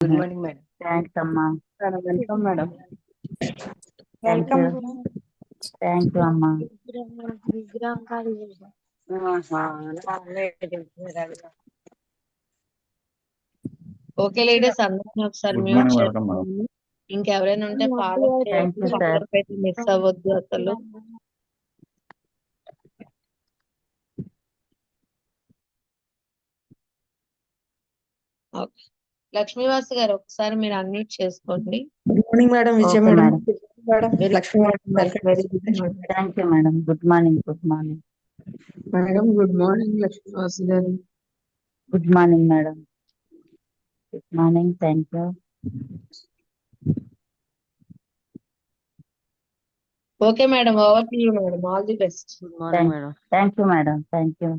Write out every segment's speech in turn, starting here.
Good morning madam. Thanks అమ్మా. Madam welcome madam. Thank you. Thank you అమ్మా. Okay ladies అందరినీ ఒకసారి good mute morning, welcome madam. చేసుకోండి. ఇంకెవరైనా ఉంటే ఫాలో థ్యాంక్ యూ సార్. చేయండి, మిస్ అవ్వద్దు అసలు. ఓకే. లక్ష్మీవాసు గారు ఒకసారి మీరు అన్మ్యూట్ చేసుకోండి. Good morning madam. Vijaya okay madam. Madam. Madam Lakshmi madam welcome. Very good morning. Thank you madam. Good morning. Good morning madam good morning Lakshmivasu గారు. Good morning madam. Good morning. Thank you. Okay madam, over to you madam. All the best. Good morning madam. Thank you madam. Thank you.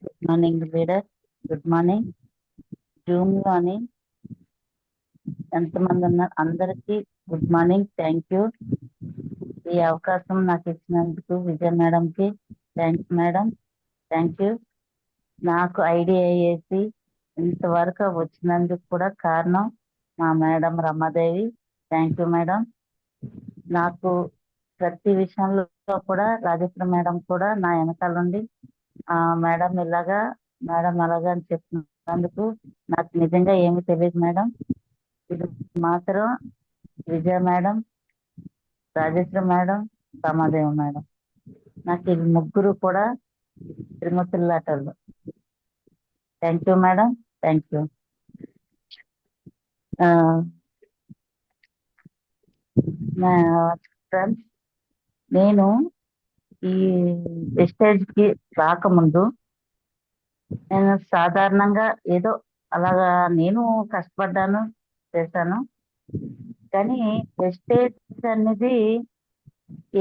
Good morning leader. Good morning. Zoom లోని ఎంతమంది ఉన్నారు అందరికీ good morning. Thank you. ఈ అవకాశం నాకు ఇచ్చినందుకు విజయ మేడంకి thanks madam. Thank you. నాకు ఐడియా వేసి ఇంతవరకు వచ్చినందుకు కూడా కారణం మా madam Ramadevi. Thank you madam. నాకు ప్రతి విషయంలో కూడా రాజేశ్వరి మేడం కూడా నా వెనకాల ఉండి మేడం ఇలాగా మేడం అలాగా అని చెప్పినందుకు నాకు నిజంగా ఏమీ తెలియదు మేడం. ఇది మాత్రం Vijaya madam, Rajeshwari madam, Ramadevi madam, నాకు ఈ ముగ్గురు కూడా త్రిమూర్తులాటలు. Thank you madam. Thank you. Friends, నేను ఈ స్టేజ్కి రాకముందు నేను సాధారణంగా ఏదో అలాగా నేను కష్టపడ్డాను, చేశాను. కానీ వెస్టేజ్ అనేది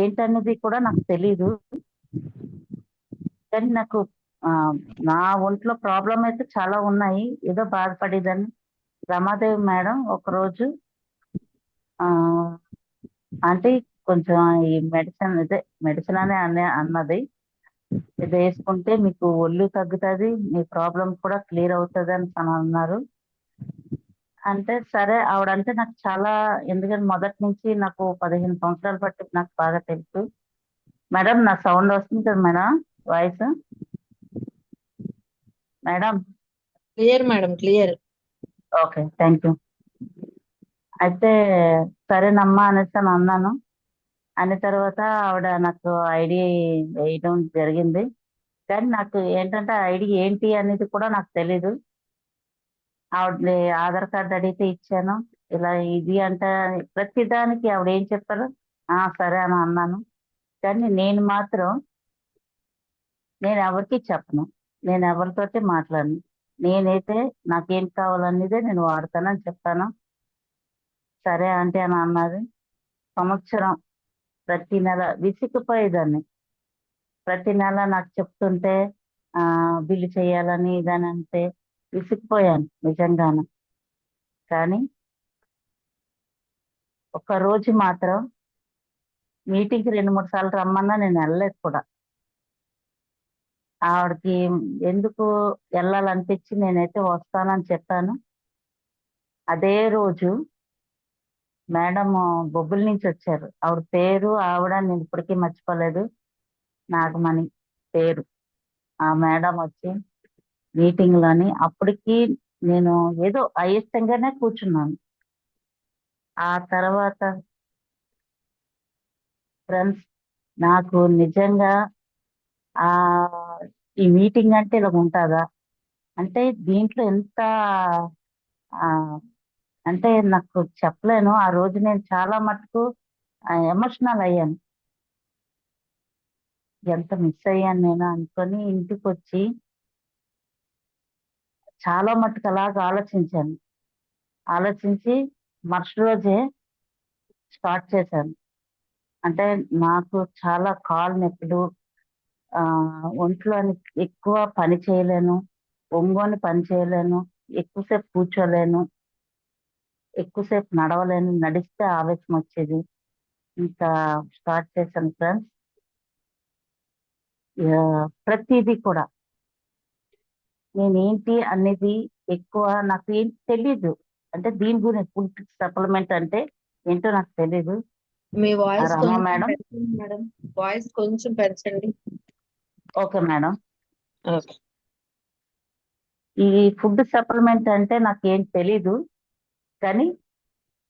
ఏంటనేది కూడా నాకు తెలీదు. కానీ నాకు నా ఒంట్లో ప్రాబ్లం అయితే చాలా ఉన్నాయి. ఏదో బాధపడేదాన్ని. రమాదేవి మేడం ఒకరోజు అంటే కొంచెం ఈ మెడిసిన్ అనే అన్నది, ఇది వేసుకుంటే మీకు ఒళ్ళు తగ్గుతుంది, మీ ప్రాబ్లం కూడా క్లియర్ అవుతుంది అని అన్నారు. అంటే సరే ఆవిడంటే నాకు చాలా, ఎందుకంటే మొదటి నుంచి నాకు 15 సంవత్సరాలు బట్టి నాకు బాగా తెలుసు. మేడం నా సౌండ్ వస్తుంది కదా madam? Voice madam? Clear madam, clear. Okay, thank you. అయితే సరేనమ్మా అనేసి అని అన్నాను. అన్న తర్వాత ఆవిడ నాకు ఐడి వేయడం జరిగింది. కానీ నాకు ఏంటంటే ఐడి ఏంటి అనేది కూడా నాకు తెలీదు. ఆవిడ ఆధార్ కార్డు అడిగితే ఇచ్చాను. ఇలా ఇది అంటే ప్రతిదానికి ఆవిడ ఏం చెప్పారు సరే అని అన్నాను. కానీ నేను మాత్రం నేను ఎవరికి చెప్పను, నేను ఎవరితోటి మాట్లాడను. నేనైతే నాకేం కావాలనేదే నేను వాడతానని చెప్పాను. సరే అంటే అని అన్నది. సంవత్సరం ప్రతి నెల విసిగిపోయేదాన్ని. ప్రతి నెల నాకు చెప్తుంటే బిల్లు చేయాలని ఇదని అంటే విసిగిపోయాను నిజంగాను. కానీ ఒక్కరోజు మాత్రం మీటింగ్కి 2-3 సార్లు రమ్మన్నా నేను వెళ్ళలేదు కూడా. ఆవిడకి ఎందుకు వెళ్ళాలనిపించి నేనైతే వస్తానని చెప్పాను. అదే రోజు మేడం బొబ్బుల నుంచి వచ్చారు. ఆవిడ పేరు నేను ఇప్పటికీ మర్చిపోలేదు, నాగమణి పేరు. ఆ మేడం వచ్చి మీటింగ్లోని అప్పటికి నేను ఏదో అయిష్టంగానే కూర్చున్నాను. ఆ తర్వాత ఫ్రెండ్స్, నాకు నిజంగా ఈ మీటింగ్ అంటే ఇలా ఉంటుందా అంటే దీంట్లో ఎంత అంటే నాకు చెప్పలేను. ఆ రోజు నేను చాలా మటుకు ఎమోషనల్ అయ్యాను. ఎంత మిస్ అయ్యాను నేను అనుకొని ఇంటికి వచ్చి చాలా మటుకు అలాగా ఆలోచించి మరుసటి రోజే స్టార్ట్ చేశాను. అంటే నాకు చాలా కాలు నొప్పులు, ఒంట్లో ఎక్కువ పని చేయలేను, ఒంగోని పని చేయలేను, ఎక్కువసేపు కూర్చోలేను, ఎక్కువసేపు నడవలేను, నడిస్తే ఆవేశం వచ్చేది. ఇంకా స్టార్ట్ చేశాను ఫ్రెండ్స్. ప్రతిదీ కూడా నేనేంటి అనేది ఎక్కువ నాకు ఏం తెలీదు. అంటే దీని గురించి ఫుడ్ సప్లిమెంట్ అంటే ఏంటో నాకు తెలీదు. మీ వాయిస్ రమా కొంచెం మేడం. పెంచండి మేడం. వాయిస్ కొంచెం పెంచండి. Okay madam. ఓకే. ఈ ఫుడ్ సప్లిమెంట్ అంటే నాకేం తెలీదు. కానీ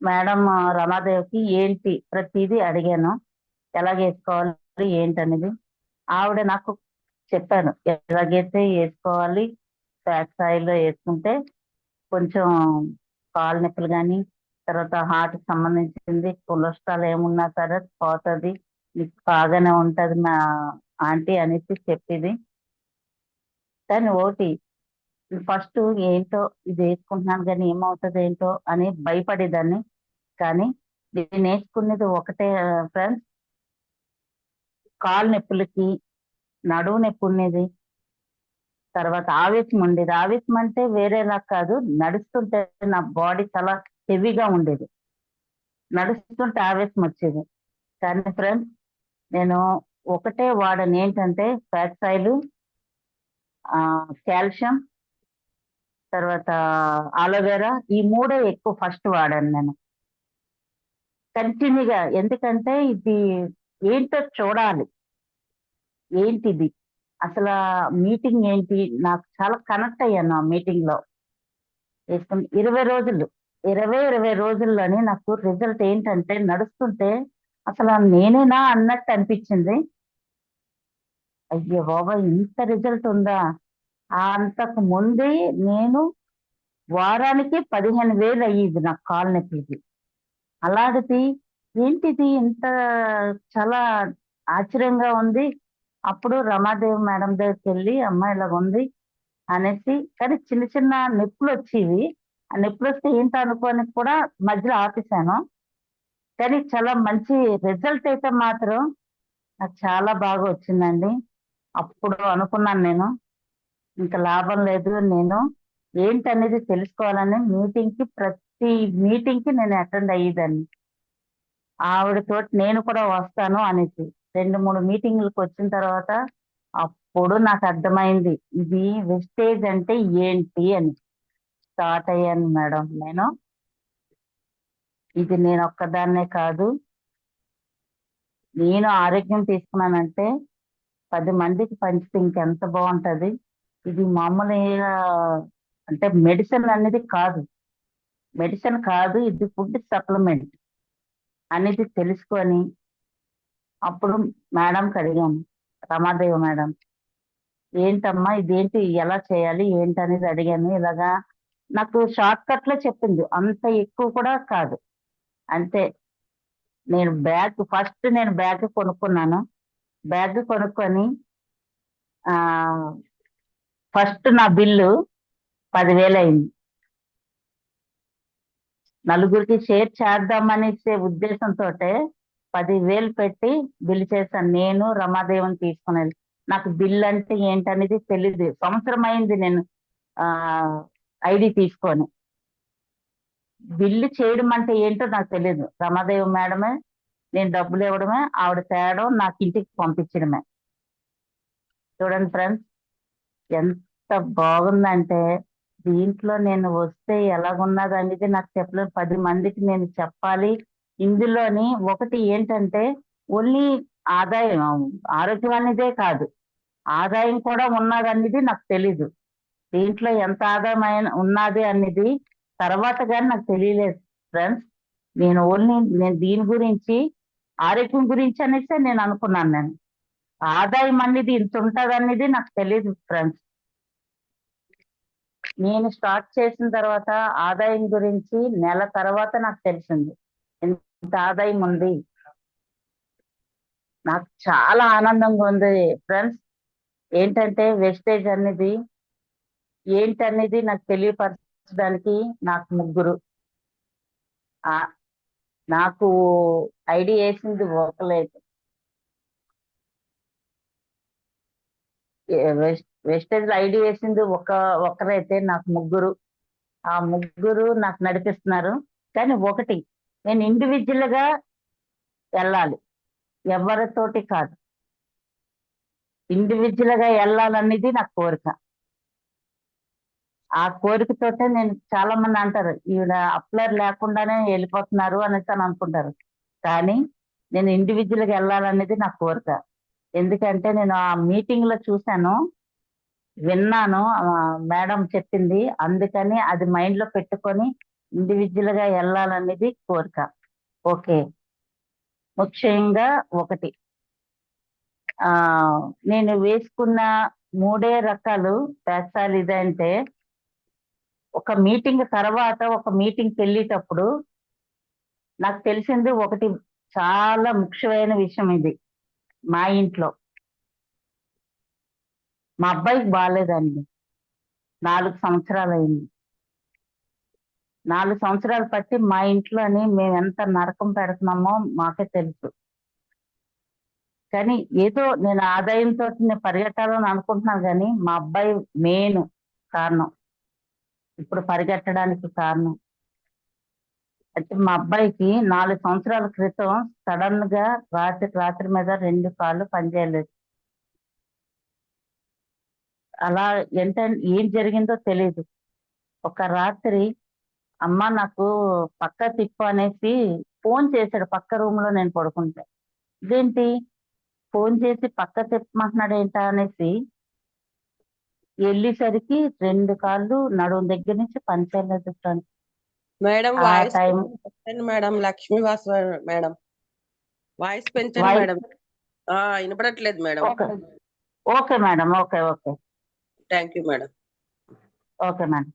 మేడం రమాదేవికి ఏంటి ప్రతిదీ అడిగాను. ఎలా వేసుకోవాలి ఏంటనేది. ఆవిడ నాకు చెప్పాను ఎలాగైతే వేసుకోవాలి. ఫ్యాట్స్ ఆయిల్లో వేసుకుంటే కొంచెం కాలు నొప్పులు కానీ, తర్వాత హార్ట్ సంబంధించింది కొలెస్ట్రాల్ ఏమున్నా సరే పోతుంది, మీకు బాగానే ఉంటుంది మా ఆంటీ అనేసి చెప్పింది. కానీ ఒకటి ఫస్ట్ ఏంటో ఇది వేసుకుంటున్నాను కానీ ఏమవుతుంది ఏంటో అని భయపడేదాన్ని. కానీ నేను వేసుకునేది ఒకటే ఫ్రెండ్స్, కాలు నొప్పులకి, నడువు నొప్పి ఉండేది, తర్వాత ఆవేశం ఉండేది. ఆవేశం అంటే వేరేలా కాదు, నడుస్తుంటే నా బాడీ చాలా హెవీగా ఉండేది, నడుస్తుంటే ఆవేశం వచ్చేది. కానీ ఫ్రెండ్స్ నేను ఒకటే వాడను, ఏంటంటే ఫ్యాట్స్ ఆయిల్, కాల్షియం, తర్వాత ఆలోవేరా, ఈ మూడే ఎక్కువ ఫస్ట్ వాడాను నేను కంటిన్యూగా. ఎందుకంటే ఇది ఏంటో చూడాలి, ఏంటిది అసలు మీటింగ్ ఏంటి, నాకు చాలా కనెక్ట్ అయ్యాను ఆ మీటింగ్ లో. వేసుకుని 20 రోజులు, 20 రోజుల్లోనే నాకు రిజల్ట్ ఏంటంటే నడుస్తుంటే అసలు నేనేనా అన్నట్టు అనిపించింది. అయ్యో బాబా ఇంత రిజల్ట్ ఉందా. అంతకు ముందే నేను వారానికి 15,000 అయ్యేది నాకు కాలు నొప్పికి. అలాంటిది ఏంటిది ఇంత, చాలా ఆశ్చర్యంగా ఉంది. అప్పుడు రమాదేవి మేడం దగ్గరికి వెళ్ళి అమ్మ ఇలాగ ఉంది అనేసి, కానీ చిన్న చిన్న నొప్పులు వచ్చేవి. ఆ నొప్పులు వస్తే ఏంటో అనుకోని కూడా మధ్యలో ఆపేశాను. కానీ చాలా మంచి రిజల్ట్ అయితే మాత్రం నాకు చాలా బాగా వచ్చిందండి. అప్పుడు అనుకున్నాను నేను ఇంకా లాభం లేదు, నేను ఏంటనేది తెలుసుకోవాలని ప్రతి మీటింగ్ కి నేను అటెండ్ అయ్యేదాన్ని. ఆవిడతోటి నేను కూడా వస్తాను అనేసి 2-3 మీటింగ్లకు వచ్చిన తర్వాత అప్పుడు నాకు అర్థమైంది ఇది వెస్టేజ్ అంటే ఏంటి అని. స్టార్ట్ అయ్యాను మేడం నేను. ఇది నేను ఒక్కదాన్నే కాదు, నేను ఆరోగ్యం తీసుకున్నానంటే 10 మందికి పంచితే ఇంకెంత బాగుంటది. ఇది మామూలుగా అంటే మెడిసిన్ అనేది కాదు, మెడిసిన్ కాదు, ఇది ఫుడ్ సప్లిమెంట్ అనేది తెలుసుకొని అప్పుడు మేడంకి అడిగాను, రమాదేవి మేడం ఏంటమ్మా ఇదేంటి, ఎలా చేయాలి ఏంటి అనేది అడిగాను. ఇలాగా నాకు షార్ట్ కట్ లో చెప్పింది, అంత ఎక్కువ కూడా కాదు. అంతే. నేను బ్యాగ్ కొనుక్కున్నాను. బ్యాగ్ కొనుక్కొని ఆ ఫస్ట్ నా బిల్లు 10,000 అయింది. నలుగురికి షేర్ చేద్దామనేసే ఉద్దేశంతో 10,000 పెట్టి బిల్లు చేశాను. నేను రమాదేవిని తీసుకునేది. నాకు బిల్ అంటే ఏంటనేది తెలియదు. సంవత్సరం అయింది నేను ఆ ఐడి తీసుకొని. బిల్లు చేయడం అంటే ఏంటో నాకు తెలియదు. రమాదేవి మేడమే నేను డబ్బులు ఇవ్వడమే, ఆవిడ తేడం నాకు ఇంటికి పంపించడమే. చూడండి ఫ్రెండ్స్ ఎంత బాగుందంటే, దీంట్లో నేను వస్తే ఎలాగున్నది అనేది నాకు చెప్పలేదు. 10 మందికి నేను చెప్పాలి. ఇందులోని ఒకటి ఏంటంటే ఓన్లీ ఆదాయం, ఆరోగ్యం అనేదే కాదు, ఆదాయం కూడా ఉన్నదనేది నాకు తెలీదు. దీంట్లో ఎంత ఆదాయం ఉన్నది అనేది తర్వాత కానీ నాకు తెలియలేదు ఫ్రెండ్స్. నేను దీని గురించి, ఆరోగ్యం గురించి అనేసి నేను అనుకున్నాను. నేను ఆదాయం అనేది ఇంత ఉంటది అనేది నాకు తెలియదు ఫ్రెండ్స్. నేను స్టార్ట్ చేసిన తర్వాత ఆదాయం గురించి నెల తర్వాత నాకు తెలిసింది ఇంత ఆదాయం ఉంది. నాకు చాలా ఆనందంగా ఉంది ఫ్రెండ్స్. ఏంటంటే వెస్టేజ్ అనేది ఏంటనేది నాకు తెలియపరచడానికి నాకు ముగ్గురు, ఆ నాకు ఐడి వేసింది ఒకలేదు. వెస్టేజ్ ఐడి వేసింది ఒకరైతే నాకు ముగ్గురు. ఆ ముగ్గురు నాకు నడిపిస్తున్నారు. కానీ ఒకటి, నేను ఇండివిజువల్ గా వెళ్ళాలి, ఎవరితోటి కాదు. ఇండివిజువల్ గా వెళ్ళాలనేది నా కోరిక. ఆ కోరికతోటే నేను చాలా మంది అంటారు ఈవిడ అప్లైర్ లేకుండానే వెళ్ళిపోతున్నారు అనేసి అని అనుకుంటారు. కానీ నేను ఇండివిజువల్ గా వెళ్ళాలనేది నా కోరిక. ఎందుకంటే నేను ఆ మీటింగ్ లో చూశాను, విన్నాను, మేడం చెప్పింది. అందుకని అది మైండ్ లో పెట్టుకొని ఇండివిజువల్ గా వెళ్ళాలనేది కోరిక. ఓకే. ముఖ్యంగా ఒకటి, ఆ నేను వేసుకున్న 3 రకాలు ప్యాసాలు ఇదంటే, ఒక మీటింగ్ తర్వాత ఒక మీటింగ్కి వెళ్ళేటప్పుడు నాకు తెలిసింది ఒకటి, చాలా ముఖ్యమైన విషయం ఇది. మా ఇంట్లో మా అబ్బాయికి బాగాలేదండి. 4 సంవత్సరాలు అయింది. 4 సంవత్సరాలు బట్టి మా ఇంట్లోని మేము ఎంత నరకం పెడుతున్నామో మాకే తెలుసు. కానీ ఏదో నేను ఆదాయంతో నేను పరిగెట్టాలని అనుకుంటున్నాను, కానీ మా అబ్బాయి మెయిన్ కారణం, ఇప్పుడు పరిగెట్టడానికి కారణం. అయితే మా అబ్బాయికి 4 సంవత్సరాల క్రితం సడన్ గా రాత్రి మీద 2 కాళ్ళు పనిచేయలేదు. అలా ఏంటంటే ఏం జరిగిందో తెలియదు. ఒక రాత్రి అమ్మ నాకు పక్క తిప్పు అనేసి ఫోన్ చేశాడు. పక్క రూమ్ లో నేను పడుకుంటే, ఇదేంటి ఫోన్ చేసి పక్క తిప్పమంటున్నాడు ఏంటా అనేసి వెళ్ళేసరికి 2 కాళ్ళు నడుము దగ్గర నుంచి పనిచేయలేదు ఫ్రెండ్. మేడం ఆ వాయిస్ టైం పెంచండి మేడం. లక్ష్మీవాస్ మేడం వాయిస్ పెంచండి వాయిస్ మేడం. వినపడట్లేదు madam. Okay. Okay madam. Okay okay thank you madam. Okay madam.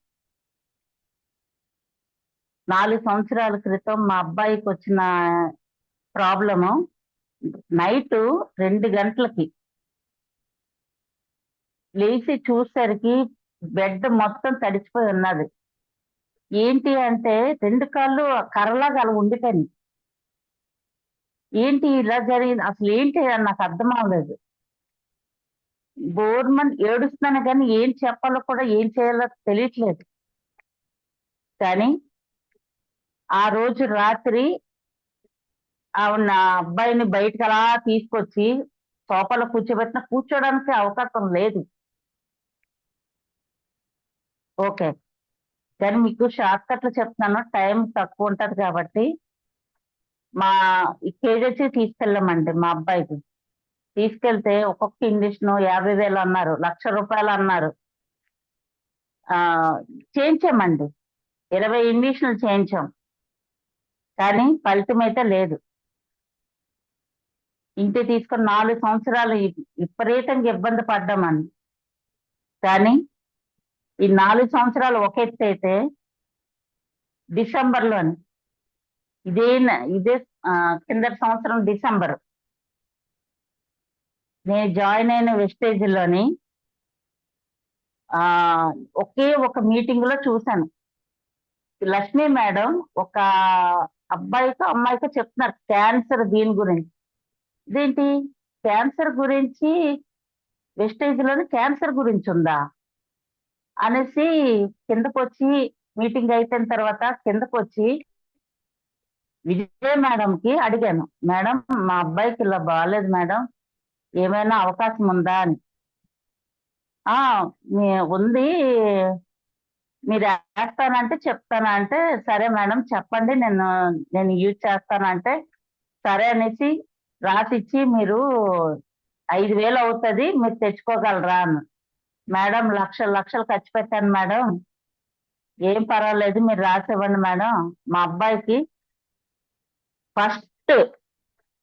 4 సంవత్సరాల క్రితం మా అబ్బాయికి వచ్చిన ప్రాబ్లము, నైట్ 2 గంటలకి లేచి చూసేసరికి బెడ్ మొత్తం తడిచిపోయి ఉన్నది. ఏంటి అంటే 2 కాళ్ళు కర్రలాగా అలా ఉండిపోయింది. ఏంటి ఇలా జరిగింది, అసలు ఏంటి అని నాకు అర్థం అవ్వలేదు. గవర్నమెంట్ ఏడుస్తున్నాను కానీ ఏం చెప్పాలో కూడా ఏం చేయాలో తెలియట్లేదు. కానీ ఆ రోజు రాత్రి ఆవిడ నా అబ్బాయిని బయటకు అలా తీసుకొచ్చి సోఫాలో కూర్చోబెట్టిన, కూర్చోడానికి అవకాశం లేదు. ఓకే. కానీ మీకు షార్ట్ కట్లు చెప్తున్నాను, టైం తక్కువ ఉంటది కాబట్టి. మా కేజీ తీసుకెళ్ళామండి మా అబ్బాయికి. తీసుకెళ్తే ఒక్కొక్క ఇంజక్షన్ 50,000 అన్నారు, 1,00,000 రూపాయలు అన్నారు. చేయించామండి, 20 ఇంజక్షన్లు చేయించాం, కానీ ఫలితం అయితే లేదు. ఇంటికి తీసుకొని 4 సంవత్సరాలు విపరీతంగా ఇబ్బంది పడ్డామండి. కానీ ఈ 4 సంవత్సరాలు ఒక ఎత్తు అయితే, డిసెంబర్లోని ఇదే కిందటి సంవత్సరం డిసెంబర్ నేను జాయిన్ అయిన వెస్టేజ్లోని ఒకే ఒక మీటింగ్ లో చూశాను. లక్ష్మి మేడం ఒక అబ్బాయికో అమ్మాయికో చెప్తున్నారు క్యాన్సర్ దీని గురించి. ఇదేంటి క్యాన్సర్ గురించి, వెస్టేజ్ లోని క్యాన్సర్ గురించి ఉందా అనేసి కిందకు వచ్చి, మీటింగ్ అయిపోయిన తర్వాత కిందకు వచ్చి విజయ మేడంకి అడిగాను, మేడం మా అబ్బాయికి ఇలా బాగాలేదు మేడం, ఏమైనా అవకాశం ఉందా అని. ఉంది, మీరు వేస్తానంటే చెప్తానా అంటే, సరే మేడం చెప్పండి, నేను యూజ్ చేస్తానంటే సరే అనేసి రాసిచ్చి, మీరు 5,000 అవుతుంది, మీరు తెచ్చుకోగలరా అన్న. మేడం లక్షలు ఖర్చు పెట్టాను మేడం, ఏం పర్వాలేదు మీరు రాసివ్వండి మేడం. మా అబ్బాయికి ఫస్ట్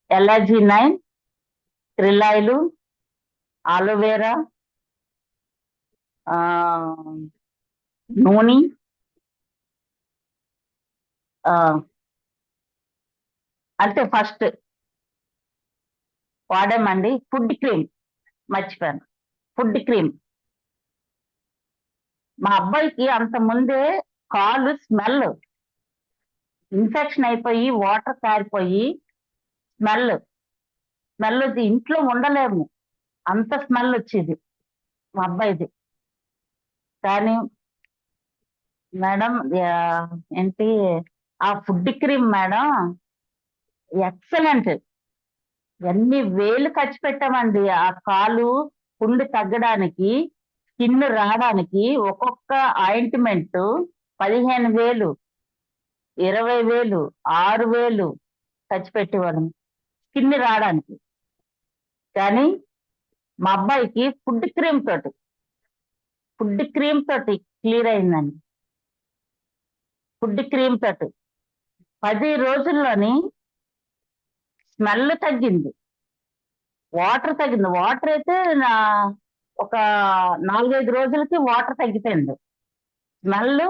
LG9, క్రిలాయిలు, ఆలోవేరా, నూనె, అంటే ఫస్ట్ వాడామండి. ఫుడ్ క్రీమ్ మర్చిపోయాను, ఫుడ్ క్రీమ్. మా అబ్బాయికి అంత ముందే కాలు స్మెల్ ఇన్ఫెక్షన్ అయిపోయి, వాటర్ కారిపోయి స్మెల్ వచ్చి ఇంట్లో ఉండలేము, అంత స్మెల్ వచ్చేది మా అబ్బాయిది. కానీ మేడం ఏంటి ఆ ఫుడ్ క్రీమ్ మేడం ఎక్సలెంట్. ఎన్ని వేలు ఖర్చు పెట్టామండి ఆ కాలు పుండు తగ్గడానికి. స్కిన్ రావడానికి ఒక్కొక్క ఆయింట్మెంట్ 15,000, 20,000, 6,000 ఖర్చు పెట్టేవాళ్ళం స్కిన్ రావడానికి. కానీ మా అబ్బాయికి ఫుడ్ క్రీమ్ తోటి క్లియర్ అయిందండి. ఫుడ్ క్రీమ్ తోటి 10 రోజుల్లోని స్మెల్ తగ్గింది, వాటర్ తగ్గింది. వాటర్ అయితే ఒక 4-5 రోజులకి వాటర్ తగ్గిపోయింది. స్మెల్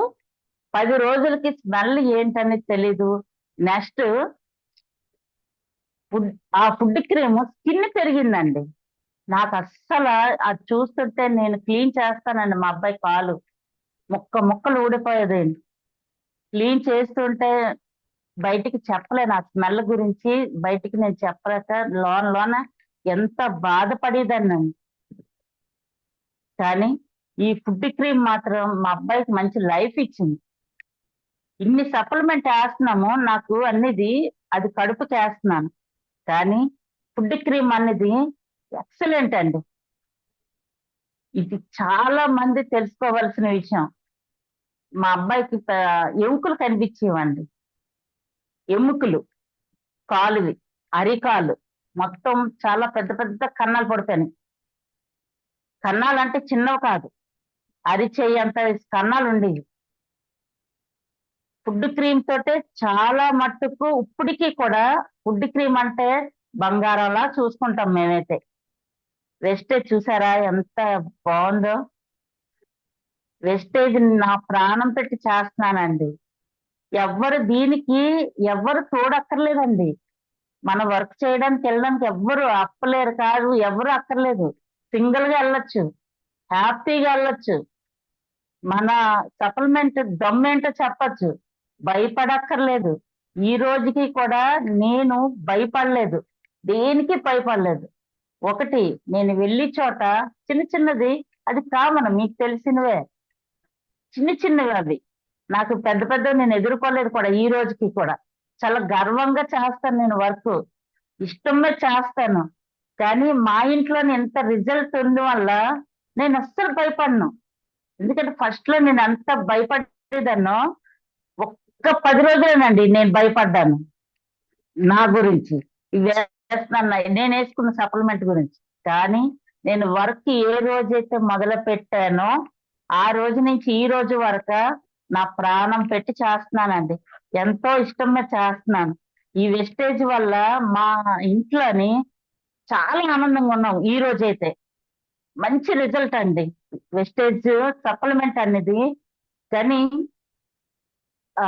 10 రోజులకి స్మెల్ ఏంటనేది తెలీదు. నెక్స్ట్ ఆ ఫుడ్ క్రీమ్ స్కిన్ పెరిగిందండి. నాకు అస్సలు అది చూస్తుంటే నేను క్లీన్ చేస్తానండి. మా అబ్బాయి కాలు ముక్కలు ఊడిపోయేది. క్లీన్ చేస్తుంటే బయటికి చెప్పలేను ఆ స్మెల్ గురించి. బయటికి నేను చెప్పలేక లోన ఎంత బాధపడేదాన్ని. కానీ ఈ ఫుడ్ క్రీమ్ మాత్రం మా అబ్బాయికి మంచి లైఫ్ ఇచ్చింది. ఇన్ని సప్లిమెంట్ వేస్తున్నాము, నాకు అనేది అది కడుపుకి వేస్తున్నాను. కానీ ఫుడ్ క్రీమ్ అనేది ఎక్సలెంట్ అండి. ఇది చాలా మంది తెలుసుకోవాల్సిన విషయం. మా అబ్బాయికి ఎముకలు కనిపించేవండి. ఎముకలు, కాలువి, అరికాలు మొత్తం చాలా పెద్ద పెద్ద కన్నాలు పడిపోయినాయి. కన్నాలు అంటే చిన్నవి కాదు, అరిచేయి అంత కన్నాలు ఉండేవి. ఫుడ్ క్రీమ్ తోటే చాలా మట్టుకు ఇప్పటికీ కూడా ఫుడ్ క్రీమ్ అంటే బంగారంలా చూసుకుంటాం మేమైతే. వెస్టేజ్ చూసారా ఎంత బాగుందో. వెస్టేజ్ నా ప్రాణం పెట్టి చేస్తున్నానండి. ఎవ్వరు తోడక్కర్లేదండి. మన వర్క్ చేయడానికి వెళ్ళడానికి ఎవ్వరు అప్పలేరు కాదు, ఎవరు అక్కర్లేదు. సింగిల్ గా వెళ్ళొచ్చు, హ్యాపీగా వెళ్ళొచ్చు. మన సప్లిమెంట్ దమ్మేంటో చెప్పచ్చు, భయపడక్కర్లేదు. ఈ రోజుకి కూడా నేను భయపడలేదు, దేనికి భయపడలేదు. ఒకటి, నేను వెళ్ళి చోట చిన్నది అది కామన్, మీకు తెలిసినవే చిన్నవి అవి. నాకు పెద్ద నేను ఎదుర్కోలేదు కూడా. ఈ రోజుకి కూడా చాలా గర్వంగా చేస్తాను నేను వర్క్, ఇష్టమే చేస్తాను. కానీ మా ఇంట్లో ఎంత రిజల్ట్ ఉంది వల్ల నేను అస్సలు భయపడను. ఎందుకంటే ఫస్ట్ లో నేను అంత భయపడేదాన్నో, ఒక్క 10 రోజులేనండి నేను భయపడ్డాను నా గురించి, ఇవి వేస్తున్నాను నేను వేసుకున్న సప్లిమెంట్ గురించి. కానీ నేను వర్క్ ఏ రోజైతే మొదలు పెట్టానో ఆ రోజు నుంచి ఈ రోజు వరకు నా ప్రాణం పెట్టి చేస్తున్నానండి. ఎంతో ఇష్టంగా చేస్తున్నాను. ఈ వెస్టేజ్ వల్ల మా ఇంట్లోని చాలా ఆనందంగా ఉన్నాం. ఈ రోజైతే మంచి రిజల్ట్ అండి వెస్టేజ్ సప్లిమెంట్ అనేది. కానీ ఆ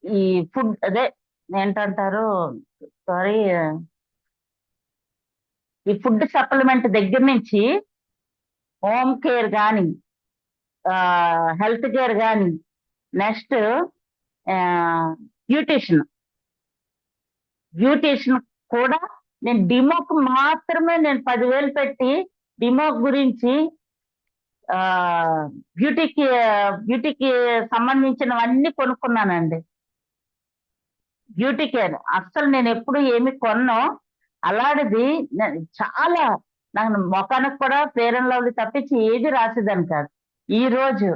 ఈ ఫుడ్ అదే ఏంటంటారు, సారీ, ఈ ఫుడ్ సప్లిమెంట్ దగ్గర నుంచి హోమ్ కేర్ కానీ, హెల్త్ కేర్ కానీ, నెక్స్ట్ బ్యూటీషియన్ కూడా నేను డిమోక్ మాత్రమే నేను 10,000 పెట్టి డిమోక్ గురించి బ్యూటీకి సంబంధించినవన్నీ కొనుక్కున్నానండి. బ్యూటీ కేర్ అస్సలు నేను ఎప్పుడు ఏమి కొన్నో అలాంటిది చాలా, నాకు మొఖానికి కూడా ఫెయిర్ అండ్ లవ్లీ తప్పించి ఏది రాసేదాన్ని కాదు. ఈ రోజు